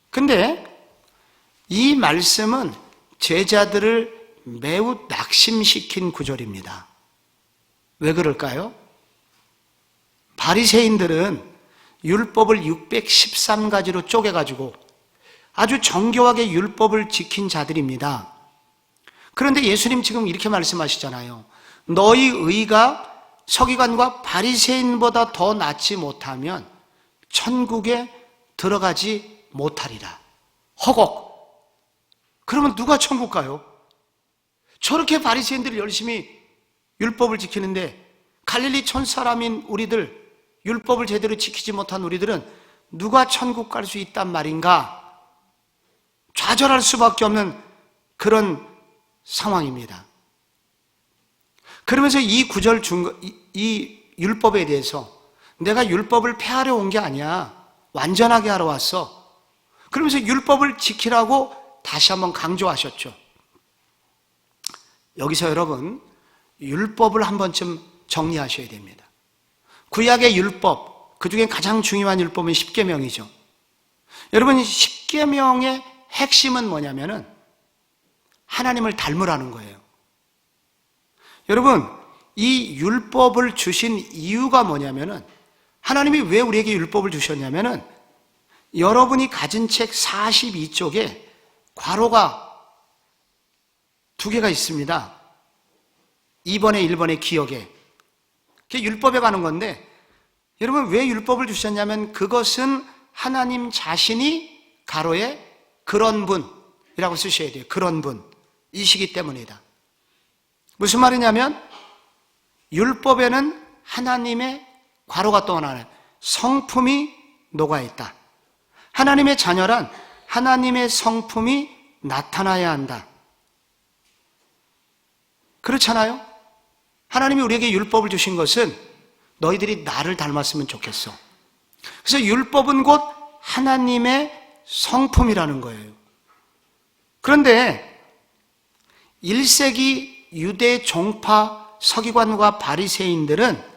근데 이 말씀은 제자들을 매우 낙심시킨 구절입니다. 왜 그럴까요? 바리새인들은 율법을 613가지로 쪼개가지고 아주 정교하게 율법을 지킨 자들입니다. 그런데 예수님 지금 이렇게 말씀하시잖아요. 너희 의가 서기관과 바리새인보다 더 낫지 못하면 천국에 들어가지 못하리라. 허걱. 그러면 누가 천국 가요? 저렇게 바리새인들이 열심히 율법을 지키는데 갈릴리 촌 사람인 우리들, 율법을 제대로 지키지 못한 우리들은 누가 천국 갈 수 있단 말인가? 좌절할 수밖에 없는 그런 상황입니다. 그러면서 이 구절 이 율법에 대해서 내가 율법을 폐하려 온 게 아니야. 완전하게 하러 왔어. 그러면서 율법을 지키라고 다시 한번 강조하셨죠. 여기서 여러분, 율법을 한 번쯤 정리하셔야 됩니다. 구약의 율법, 그 중에 가장 중요한 율법은 십계명이죠. 여러분, 십계명의 핵심은 뭐냐면은 하나님을 닮으라는 거예요. 여러분, 이 율법을 주신 이유가 뭐냐면은 하나님이 왜 우리에게 율법을 주셨냐면은 여러분이 가진 책 42쪽에 괄호가 2개가 있습니다. 2번에 1번의 기억에. 그게 율법에 관한 건데 여러분 왜 율법을 주셨냐면 그것은 하나님 자신이 가로에 그런 분이라고 쓰셔야 돼요. 그런 분이시기 때문이다. 무슨 말이냐면 율법에는 하나님의 괄호가 또 하나 성품이 녹아있다. 하나님의 자녀란 하나님의 성품이 나타나야 한다. 그렇잖아요? 하나님이 우리에게 율법을 주신 것은 너희들이 나를 닮았으면 좋겠어. 그래서 율법은 곧 하나님의 성품이라는 거예요. 그런데 1세기 유대 종파 서기관과 바리새인들은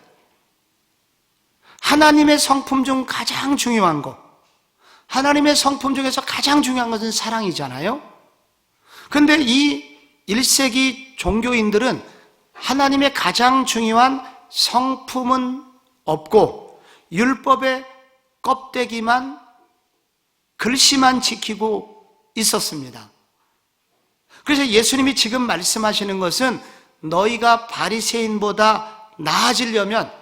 하나님의 성품 중 가장 중요한 것, 하나님의 성품 중에서 가장 중요한 것은 사랑이잖아요. 그런데 이 1세기 종교인들은 하나님의 가장 중요한 성품은 없고 율법의 껍데기만, 글씨만 지키고 있었습니다. 그래서 예수님이 지금 말씀하시는 것은 너희가 바리새인보다 나아지려면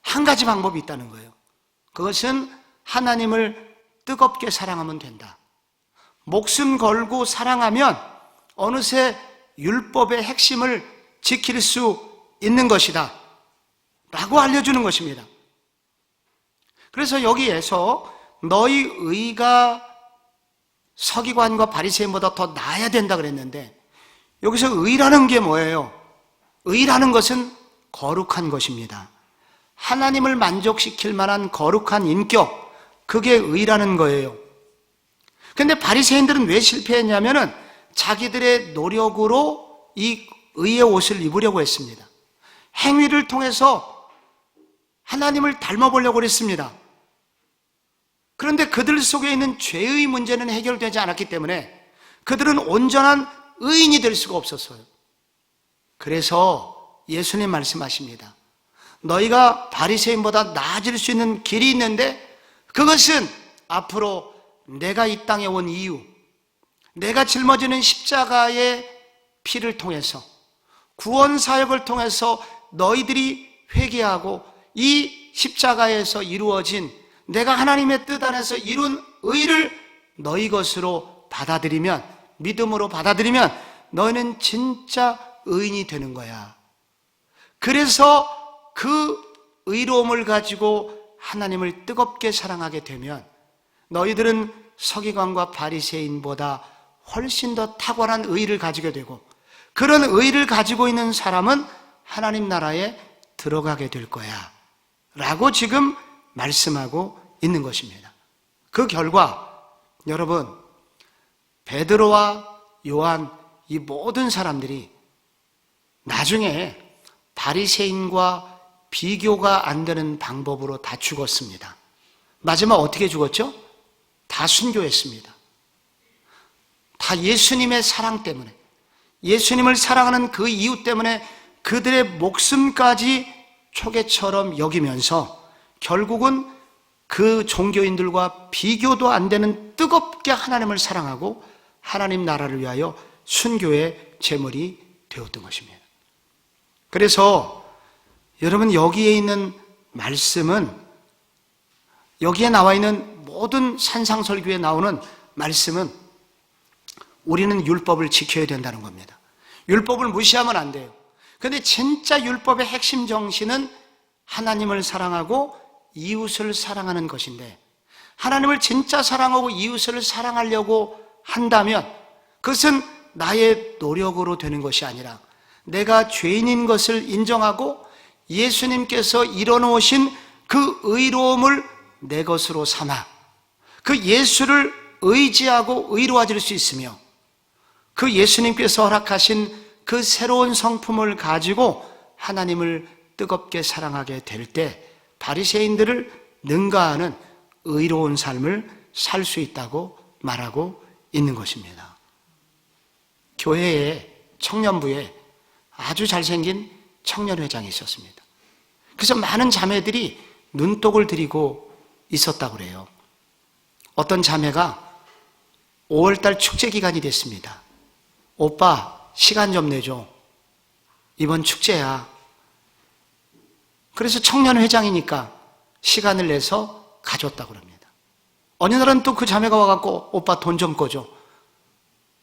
한 가지 방법이 있다는 거예요. 그것은 하나님을 뜨겁게 사랑하면 된다. 목숨 걸고 사랑하면 어느새 율법의 핵심을 지킬 수 있는 것이다 라고 알려주는 것입니다. 그래서 여기에서 너희 의가 서기관과 바리새인보다 더 나아야 된다 그랬는데 여기서 의라는 게 뭐예요? 의라는 것은 거룩한 것입니다. 하나님을 만족시킬 만한 거룩한 인격, 그게 의라는 거예요. 그런데 바리새인들은 왜 실패했냐면은 자기들의 노력으로 이 의의 옷을 입으려고 했습니다. 행위를 통해서 하나님을 닮아보려고 그랬습니다. 그런데 그들 속에 있는 죄의 문제는 해결되지 않았기 때문에 그들은 온전한 의인이 될 수가 없었어요. 그래서 예수님 말씀하십니다. 너희가 바리새인보다 나아질 수 있는 길이 있는데 그것은 앞으로 내가 이 땅에 온 이유, 내가 짊어지는 십자가의 피를 통해서 구원 사역을 통해서 너희들이 회개하고 이 십자가에서 이루어진 내가 하나님의 뜻 안에서 이룬 의를 너희 것으로 받아들이면, 믿음으로 받아들이면 너희는 진짜 의인이 되는 거야. 그래서 그 의로움을 가지고 하나님을 뜨겁게 사랑하게 되면 너희들은 서기관과 바리새인보다 훨씬 더 탁월한 의를 가지게 되고 그런 의를 가지고 있는 사람은 하나님 나라에 들어가게 될 거야 라고 지금 말씀하고 있는 것입니다. 그 결과 여러분 베드로와 요한 이 모든 사람들이 나중에 바리새인과 비교가 안 되는 방법으로 다 죽었습니다. 마지막 어떻게 죽었죠? 다 순교했습니다. 다 예수님의 사랑 때문에, 예수님을 사랑하는 그 이유 때문에 그들의 목숨까지 초계처럼 여기면서 결국은 그 종교인들과 비교도 안 되는 뜨겁게 하나님을 사랑하고 하나님 나라를 위하여 순교의 제물이 되었던 것입니다. 그래서 여러분, 여기에 있는 말씀은, 여기에 나와 있는 모든 산상설교에 나오는 말씀은 우리는 율법을 지켜야 된다는 겁니다. 율법을 무시하면 안 돼요. 그런데 진짜 율법의 핵심 정신은 하나님을 사랑하고 이웃을 사랑하는 것인데, 하나님을 진짜 사랑하고 이웃을 사랑하려고 한다면 그것은 나의 노력으로 되는 것이 아니라 내가 죄인인 것을 인정하고 예수님께서 이뤄놓으신 그 의로움을 내 것으로 삼아 그 예수를 의지하고 의로워질 수 있으며, 그 예수님께서 허락하신 그 새로운 성품을 가지고 하나님을 뜨겁게 사랑하게 될 때 바리새인들을 능가하는 의로운 삶을 살 수 있다고 말하고 있는 것입니다. 교회에, 청년부에 아주 잘생긴 청년회장이 있었습니다. 그래서 많은 자매들이 눈독을 들이고 있었다고 그래요. 어떤 자매가 5월달 축제 기간이 됐습니다. 오빠, 시간 좀 내줘. 이번 축제야. 그래서 청년회장이니까 시간을 내서 가줬다고 합니다. 어느 날은 또 그 자매가 와갖고 오빠 돈 좀 꺼줘.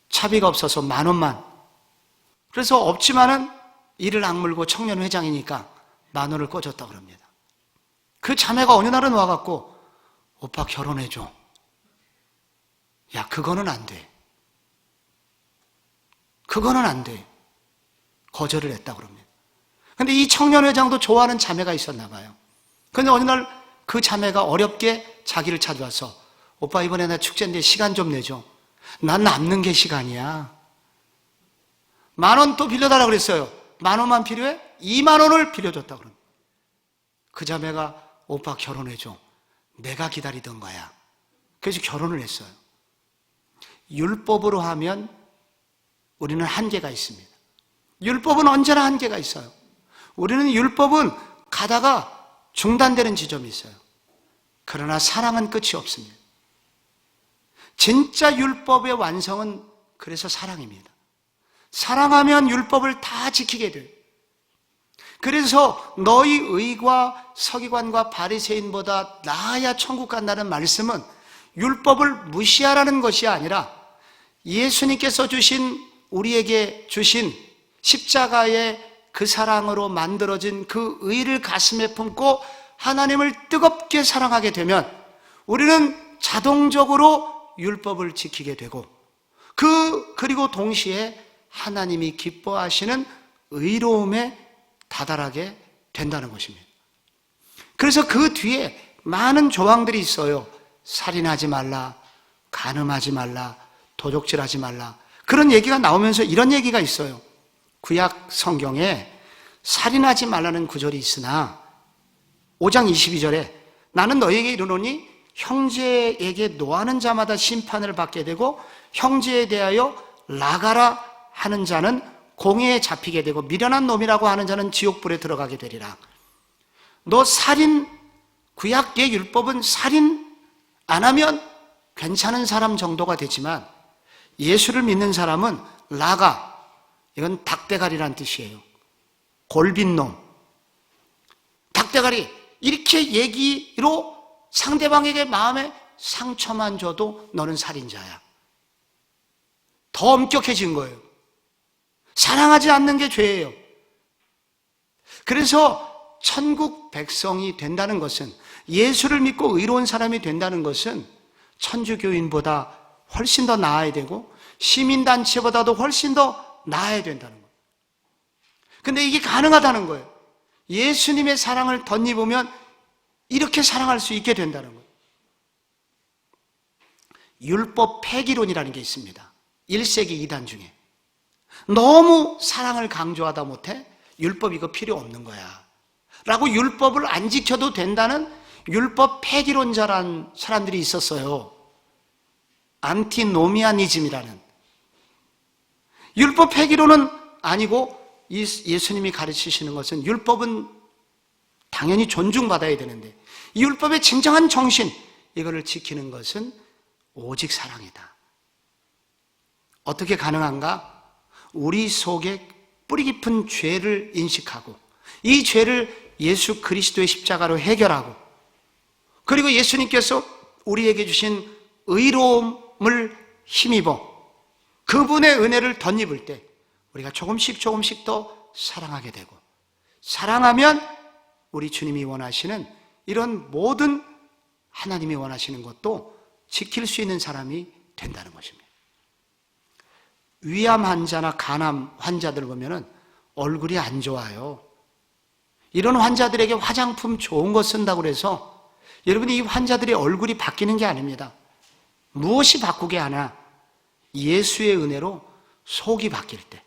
차비가 없어서 10,000원만. 그래서 없지만은 이를 악물고 청년회장이니까 10,000원을 꺼줬다고 합니다. 그 자매가 어느 날은 와갖고 오빠 결혼해줘. 야, 그거는 안 돼. 그거는 안 돼. 거절을 했다고 합니다. 근데 이 청년회장도 좋아하는 자매가 있었나 봐요. 그런데 어느 날 그 자매가 어렵게 자기를 찾아와서 오빠, 이번에 나 축제인데 시간 좀 내줘. 난 남는 게 시간이야. 10,000원 또 빌려달라고 그랬어요. 10,000원만 필요해? 20,000원을 빌려줬다고 그럽니다. 그 자매가 오빠 결혼해줘. 내가 기다리던 거야. 그래서 결혼을 했어요. 율법으로 하면 우리는 한계가 있습니다. 율법은 언제나 한계가 있어요. 우리는 율법은 가다가 중단되는 지점이 있어요. 그러나 사랑은 끝이 없습니다. 진짜 율법의 완성은 그래서 사랑입니다. 사랑하면 율법을 다 지키게 돼요. 그래서 너희 의과 서기관과 바리새인보다 나아야 천국 간다는 말씀은 율법을 무시하라는 것이 아니라 예수님께서 주신, 우리에게 주신 십자가의 그 사랑으로 만들어진 그 의를 가슴에 품고 하나님을 뜨겁게 사랑하게 되면 우리는 자동적으로 율법을 지키게 되고, 그리고 동시에 하나님이 기뻐하시는 의로움에 다다르게 된다는 것입니다. 그래서 그 뒤에 많은 조항들이 있어요. 살인하지 말라, 간음하지 말라, 도적질하지 말라. 그런 얘기가 나오면서 이런 얘기가 있어요. 구약 성경에 살인하지 말라는 구절이 있으나 5장 22절에 나는 너에게 이르노니 형제에게 노하는 자마다 심판을 받게 되고 형제에 대하여 나가라 하는 자는 공회에 잡히게 되고 미련한 놈이라고 하는 자는 지옥불에 들어가게 되리라. 너 살인, 구약의 율법은 살인 안 하면 괜찮은 사람 정도가 되지만 예수를 믿는 사람은 나가, 이건 닭대가리란 뜻이에요. 골빈놈, 닭대가리, 이렇게 얘기로 상대방에게 마음에 상처만 줘도 너는 살인자야. 더 엄격해진 거예요. 사랑하지 않는 게 죄예요. 그래서 천국 백성이 된다는 것은, 예수를 믿고 의로운 사람이 된다는 것은 천주교인보다 훨씬 더 나아야 되고 시민단체보다도 훨씬 더 나아야 된다는 거예요. 근데 이게 가능하다는 거예요. 예수님의 사랑을 덧입으면 이렇게 사랑할 수 있게 된다는 거예요. 율법 폐기론이라는 게 있습니다. 1세기 이단 중에. 너무 사랑을 강조하다 못해 율법 이거 필요 없는 거야 라고 율법을 안 지켜도 된다는 율법 폐기론자란 사람들이 있었어요. 안티노미아니즘이라는. 율법 폐기로는 아니고 예수님이 가르치시는 것은 율법은 당연히 존중받아야 되는데 이 율법의 진정한 정신, 이거를 지키는 것은 오직 사랑이다. 어떻게 가능한가? 우리 속에 뿌리 깊은 죄를 인식하고 이 죄를 예수 그리스도의 십자가로 해결하고, 그리고 예수님께서 우리에게 주신 의로움을 힘입어 그분의 은혜를 덧입을 때 우리가 조금씩 더 사랑하게 되고, 사랑하면 우리 주님이 원하시는 이런 모든 하나님이 원하시는 것도 지킬 수 있는 사람이 된다는 것입니다. 위암 환자나 간암 환자들 보면은 얼굴이 안 좋아요. 이런 환자들에게 화장품 좋은 거 쓴다고 그래서 여러분이 이 환자들의 얼굴이 바뀌는 게 아닙니다. 무엇이 바꾸게 하나? 예수의 은혜로 속이 바뀔 때,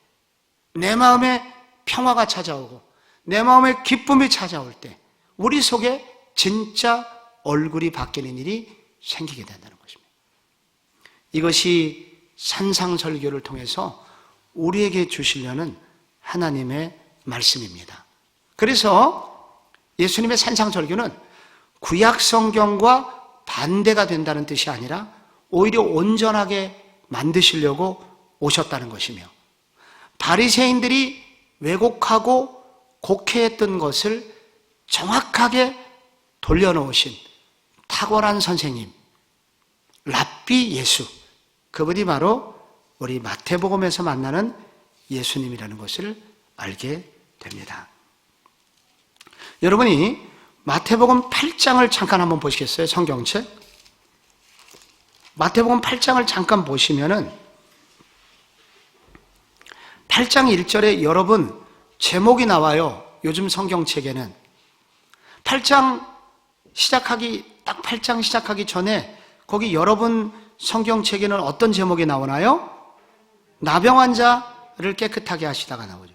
내 마음에 평화가 찾아오고 내 마음에 기쁨이 찾아올 때 우리 속에 진짜 얼굴이 바뀌는 일이 생기게 된다는 것입니다. 이것이 산상설교를 통해서 우리에게 주시려는 하나님의 말씀입니다. 그래서 예수님의 산상설교는 구약 성경과 반대가 된다는 뜻이 아니라 오히려 온전하게 만드시려고 오셨다는 것이며, 바리새인들이 왜곡하고 곡해했던 것을 정확하게 돌려놓으신 탁월한 선생님, 랍비 예수, 그분이 바로 우리 마태복음에서 만나는 예수님이라는 것을 알게 됩니다. 여러분이 마태복음 8장을 잠깐 한번 보시겠어요? 성경책. 마태복음 8장을 잠깐 보시면은 8장 1절에 여러분 제목이 나와요. 요즘 성경책에는 8장 시작하기 전에 거기 여러분 성경책에는 어떤 제목이 나오나요? 나병 환자를 깨끗하게 하시다가 나오죠.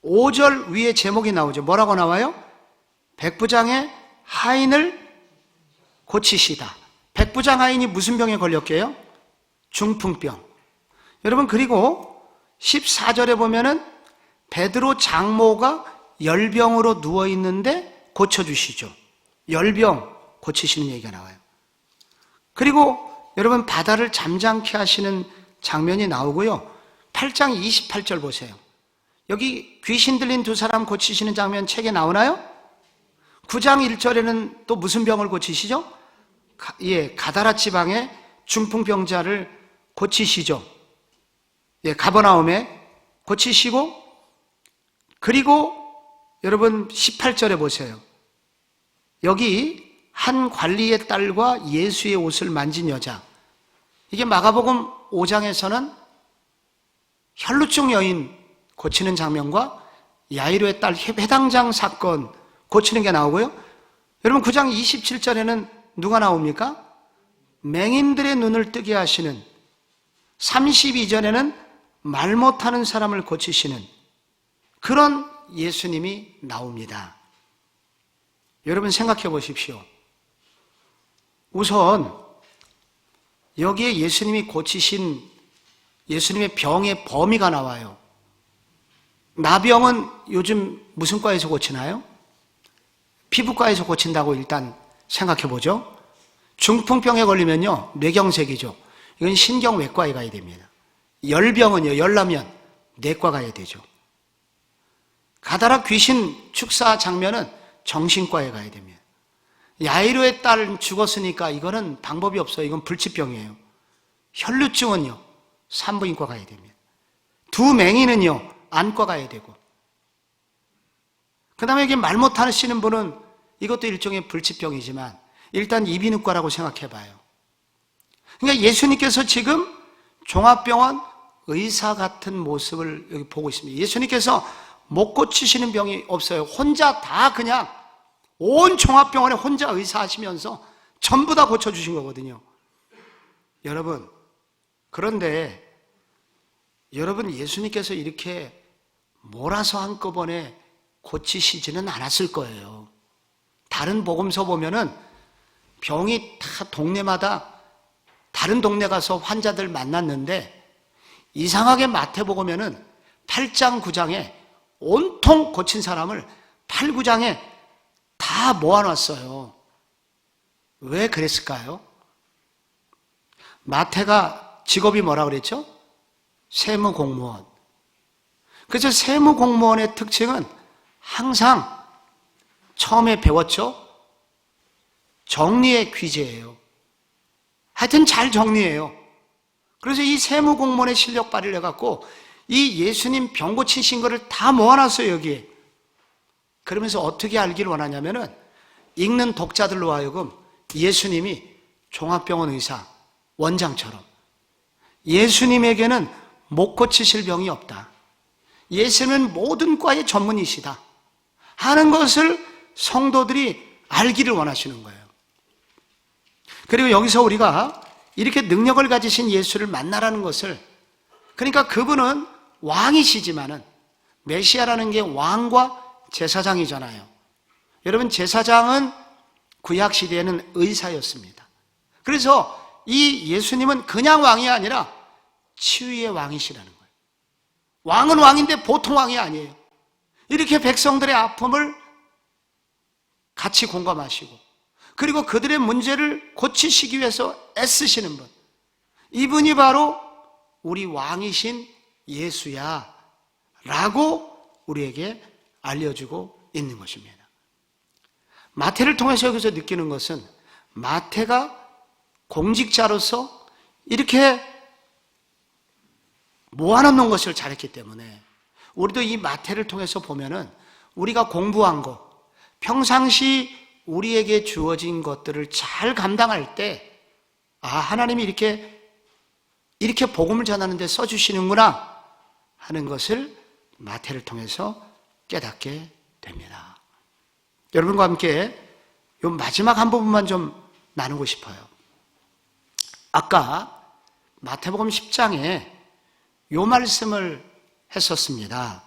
5절 위에 제목이 나오죠. 뭐라고 나와요? 백부장의 하인을 고치시다. 백부장 하인이 무슨 병에 걸렸게요? 중풍병. 여러분, 그리고 14절에 보면은 베드로 장모가 열병으로 누워있는데 고쳐주시죠. 열병 고치시는 얘기가 나와요. 그리고 여러분, 바다를 잠잠케 하시는 장면이 나오고요. 8장 28절 보세요. 여기 귀신 들린 두 사람 고치시는 장면 책에 나오나요? 9장 1절에는 또 무슨 병을 고치시죠? 가다라 지방의 중풍병자를 고치시죠. 가버나움에 고치시고, 그리고 여러분 18절에 보세요. 여기 한 관리의 딸과 예수의 옷을 만진 여자. 이게 마가복음 5장에서는 혈루증 여인 고치는 장면과 야이로의 딸 회당장 사건 고치는 게 나오고요. 여러분 9장 27절에는 누가 나옵니까? 맹인들의 눈을 뜨게 하시는, 32절에는 말 못하는 사람을 고치시는 그런 예수님이 나옵니다. 여러분 생각해 보십시오. 우선 여기에 예수님이 고치신 예수님의 병의 범위가 나와요. 나병은 요즘 무슨 과에서 고치나요? 피부과에서 고친다고 일단 생각해 보죠. 중풍병에 걸리면요, 뇌경색이죠. 이건 신경외과에 가야 됩니다. 열병은요, 열나면 내과 가야 되죠. 가다라 귀신 축사 장면은 정신과에 가야 됩니다. 야이로의 딸 죽었으니까 이거는 방법이 없어요. 이건 불치병이에요. 혈루증은요, 산부인과 가야 됩니다. 두 맹인은요, 안과 가야 되고, 그 다음에 여기 말 못하시는 분은 이것도 일종의 불치병이지만 일단 이비인후과라고 생각해 봐요. 그러니까 예수님께서 지금 종합병원 의사 같은 모습을 여기 보고 있습니다. 예수님께서 못 고치시는 병이 없어요. 혼자 다 그냥 온 종합병원에 혼자 의사 하시면서 전부 다 고쳐주신 거거든요. 여러분, 그런데 여러분, 예수님께서 이렇게 몰아서 한꺼번에 고치시지는 않았을 거예요. 다른 복음서 보면은 병이 다 동네마다 다른 동네 가서 환자들 만났는데 이상하게 마태복음에는 8장, 9장에 온통 고친 사람을 8, 9장에 다 모아놨어요. 왜 그랬을까요? 마태가 직업이 뭐라 그랬죠? 세무공무원. 그래서 세무공무원의 특징은 항상 처음에 배웠죠? 정리의 귀재예요. 하여튼 잘 정리해요. 그래서 이 세무공무원의 실력 발휘를 해갖고 이 예수님 병 고치신 거를 다 모아놨어요, 여기에. 그러면서 어떻게 알기를 원하냐면은 읽는 독자들로 하여금 예수님이 종합병원 의사, 원장처럼 예수님에게는 못 고치실 병이 없다. 예수님은 모든 과의 전문이시다 하는 것을 성도들이 알기를 원하시는 거예요. 그리고 여기서 우리가 이렇게 능력을 가지신 예수를 만나라는 것을, 그러니까 그분은 왕이시지만은 메시아라는 게 왕과 제사장이잖아요. 여러분, 제사장은 구약 시대에는 의사였습니다. 그래서 이 예수님은 그냥 왕이 아니라 치유의 왕이시라는 거예요. 왕은 왕인데 보통 왕이 아니에요. 이렇게 백성들의 아픔을 같이 공감하시고, 그리고 그들의 문제를 고치시기 위해서 애쓰시는 분, 이분이 바로 우리 왕이신 예수야 라고 우리에게 알려주고 있는 것입니다. 마태를 통해서 여기서 느끼는 것은 마태가 공직자로서 이렇게 모아놓는 것을 잘했기 때문에 우리도 이 마태를 통해서 보면은 우리가 공부한 거, 평상시 우리에게 주어진 것들을 잘 감당할 때, 아, 하나님이 이렇게 복음을 전하는 데 써주시는구나 하는 것을 마태를 통해서 깨닫게 됩니다. 여러분과 함께 이 마지막 한 부분만 좀 나누고 싶어요. 아까 마태복음 10장에 이 말씀을 했었습니다.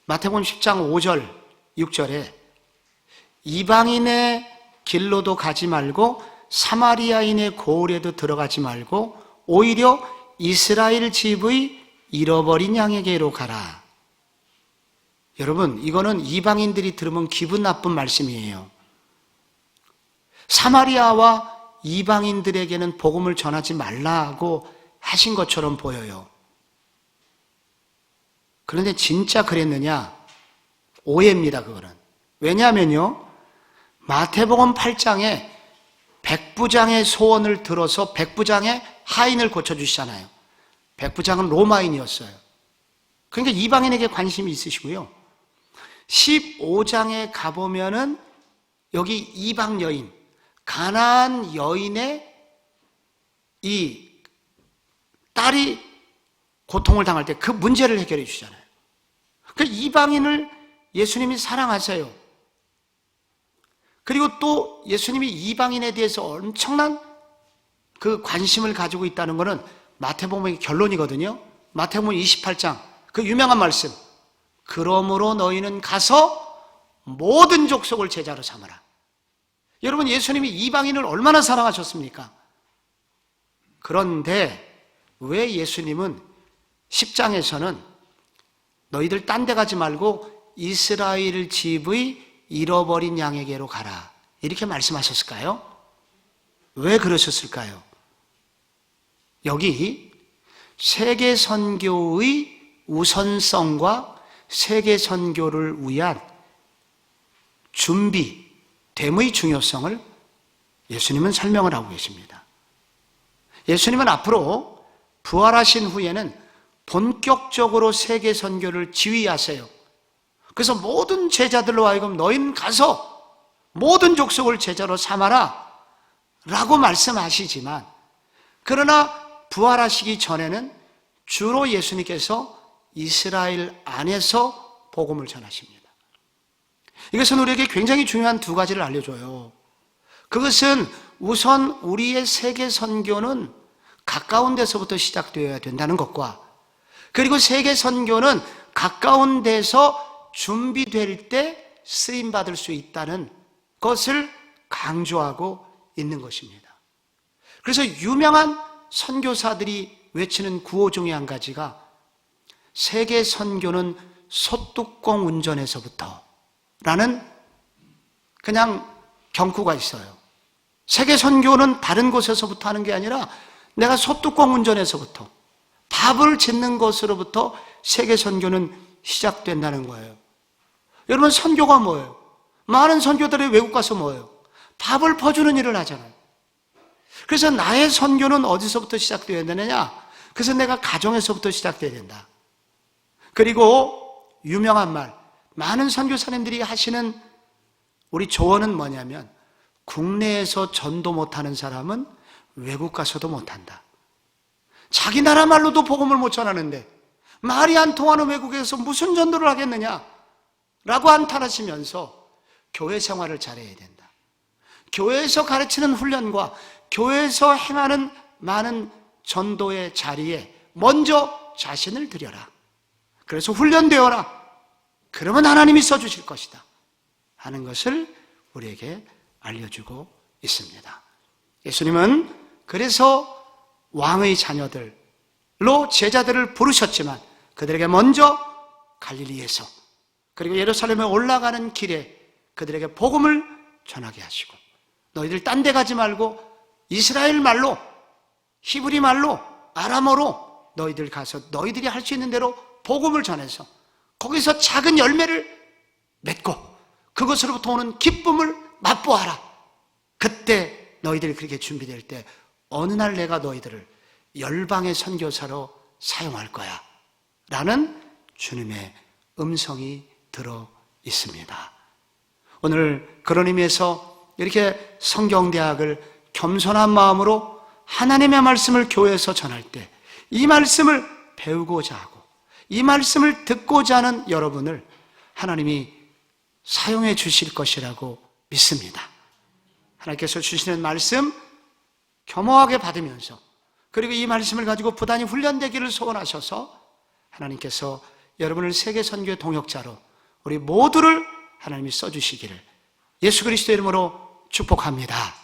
마태복음 10장 5절, 6절에 이방인의 길로도 가지 말고 사마리아인의 고을에도 들어가지 말고 오히려 이스라엘 집의 잃어버린 양에게로 가라. 여러분, 이거는 이방인들이 들으면 기분 나쁜 말씀이에요. 사마리아와 이방인들에게는 복음을 전하지 말라고 하신 것처럼 보여요. 그런데 진짜 그랬느냐? 오해입니다, 그거는. 왜냐하면요, 마태복음 8장에 백부장의 소원을 들어서 백부장의 하인을 고쳐주시잖아요. 백부장은 로마인이었어요. 그러니까 이방인에게 관심이 있으시고요. 15장에 가보면은 여기 이방 여인, 가나안 여인의 이 딸이 고통을 당할 때 그 문제를 해결해 주잖아요. 그 이방인을 예수님이 사랑하세요. 그리고 또 예수님이 이방인에 대해서 엄청난 그 관심을 가지고 있다는 것은 마태복음의 결론이거든요. 마태복음 28장 그 유명한 말씀, 그러므로 너희는 가서 모든 족속을 제자로 삼아라. 여러분, 예수님이 이방인을 얼마나 사랑하셨습니까? 그런데 왜 예수님은 10장에서는 너희들 딴 데 가지 말고 이스라엘 집의 잃어버린 양에게로 가라 이렇게 말씀하셨을까요? 왜 그러셨을까요? 여기 세계 선교의 우선성과 세계 선교를 위한 준비, 됨의 중요성을 예수님은 설명을 하고 계십니다. 예수님은 앞으로 부활하신 후에는 본격적으로 세계 선교를 지휘하세요. 그래서 모든 제자들로 하여금 너희는 가서 모든 족속을 제자로 삼아라 라고 말씀하시지만, 그러나 부활하시기 전에는 주로 예수님께서 이스라엘 안에서 복음을 전하십니다. 이것은 우리에게 굉장히 중요한 두 가지를 알려줘요. 그것은 우선 우리의 세계 선교는 가까운 데서부터 시작되어야 된다는 것과, 그리고 세계 선교는 가까운 데서 준비될 때 쓰임받을 수 있다는 것을 강조하고 있는 것입니다. 그래서 유명한 선교사들이 외치는 구호 중에 한 가지가 세계 선교는 소뚜껑 운전에서부터 라는 그냥 경구가 있어요. 세계 선교는 다른 곳에서부터 하는 게 아니라 내가 소뚜껑 운전에서부터 밥을 짓는 것으로부터 세계 선교는 시작된다는 거예요. 여러분, 선교가 뭐예요? 많은 선교들이 외국 가서 뭐예요? 밥을 퍼주는 일을 하잖아요. 그래서 나의 선교는 어디서부터 시작되어야 되느냐? 그래서 내가 가정에서부터 시작돼야 된다. 그리고 유명한 말, 많은 선교사님들이 하시는 우리 조언은 뭐냐면, 국내에서 전도 못하는 사람은 외국 가서도 못한다. 자기 나라 말로도 복음을 못 전하는데 말이 안 통하는 외국에서 무슨 전도를 하겠느냐? 라고 한탄하시면서 교회 생활을 잘해야 된다. 교회에서 가르치는 훈련과 교회에서 행하는 많은 전도의 자리에 먼저 자신을 들여라. 그래서 훈련되어라. 그러면 하나님이 써주실 것이다 하는 것을 우리에게 알려주고 있습니다. 예수님은 그래서 왕의 자녀들로 제자들을 부르셨지만 그들에게 먼저 갈릴리에서 그리고 예루살렘에 올라가는 길에 그들에게 복음을 전하게 하시고, 너희들 딴 데 가지 말고 이스라엘 말로, 히브리 말로, 아람어로 너희들 가서 너희들이 할 수 있는 대로 복음을 전해서 거기서 작은 열매를 맺고 그것으로부터 오는 기쁨을 맛보아라. 그때 너희들이 그렇게 준비될 때 어느 날 내가 너희들을 열방의 선교사로 사용할 거야 라는 주님의 음성이 들어 있습니다. 오늘 그런 의미에서 이렇게 성경대학을 겸손한 마음으로 하나님의 말씀을 교회에서 전할 때 이 말씀을 배우고자 하고 이 말씀을 듣고자 하는 여러분을 하나님이 사용해 주실 것이라고 믿습니다. 하나님께서 주시는 말씀 겸허하게 받으면서, 그리고 이 말씀을 가지고 부단히 훈련되기를 소원하셔서 하나님께서 여러분을 세계 선교의 동역자로 우리 모두를 하나님이 써주시기를 예수 그리스도의 이름으로 축복합니다.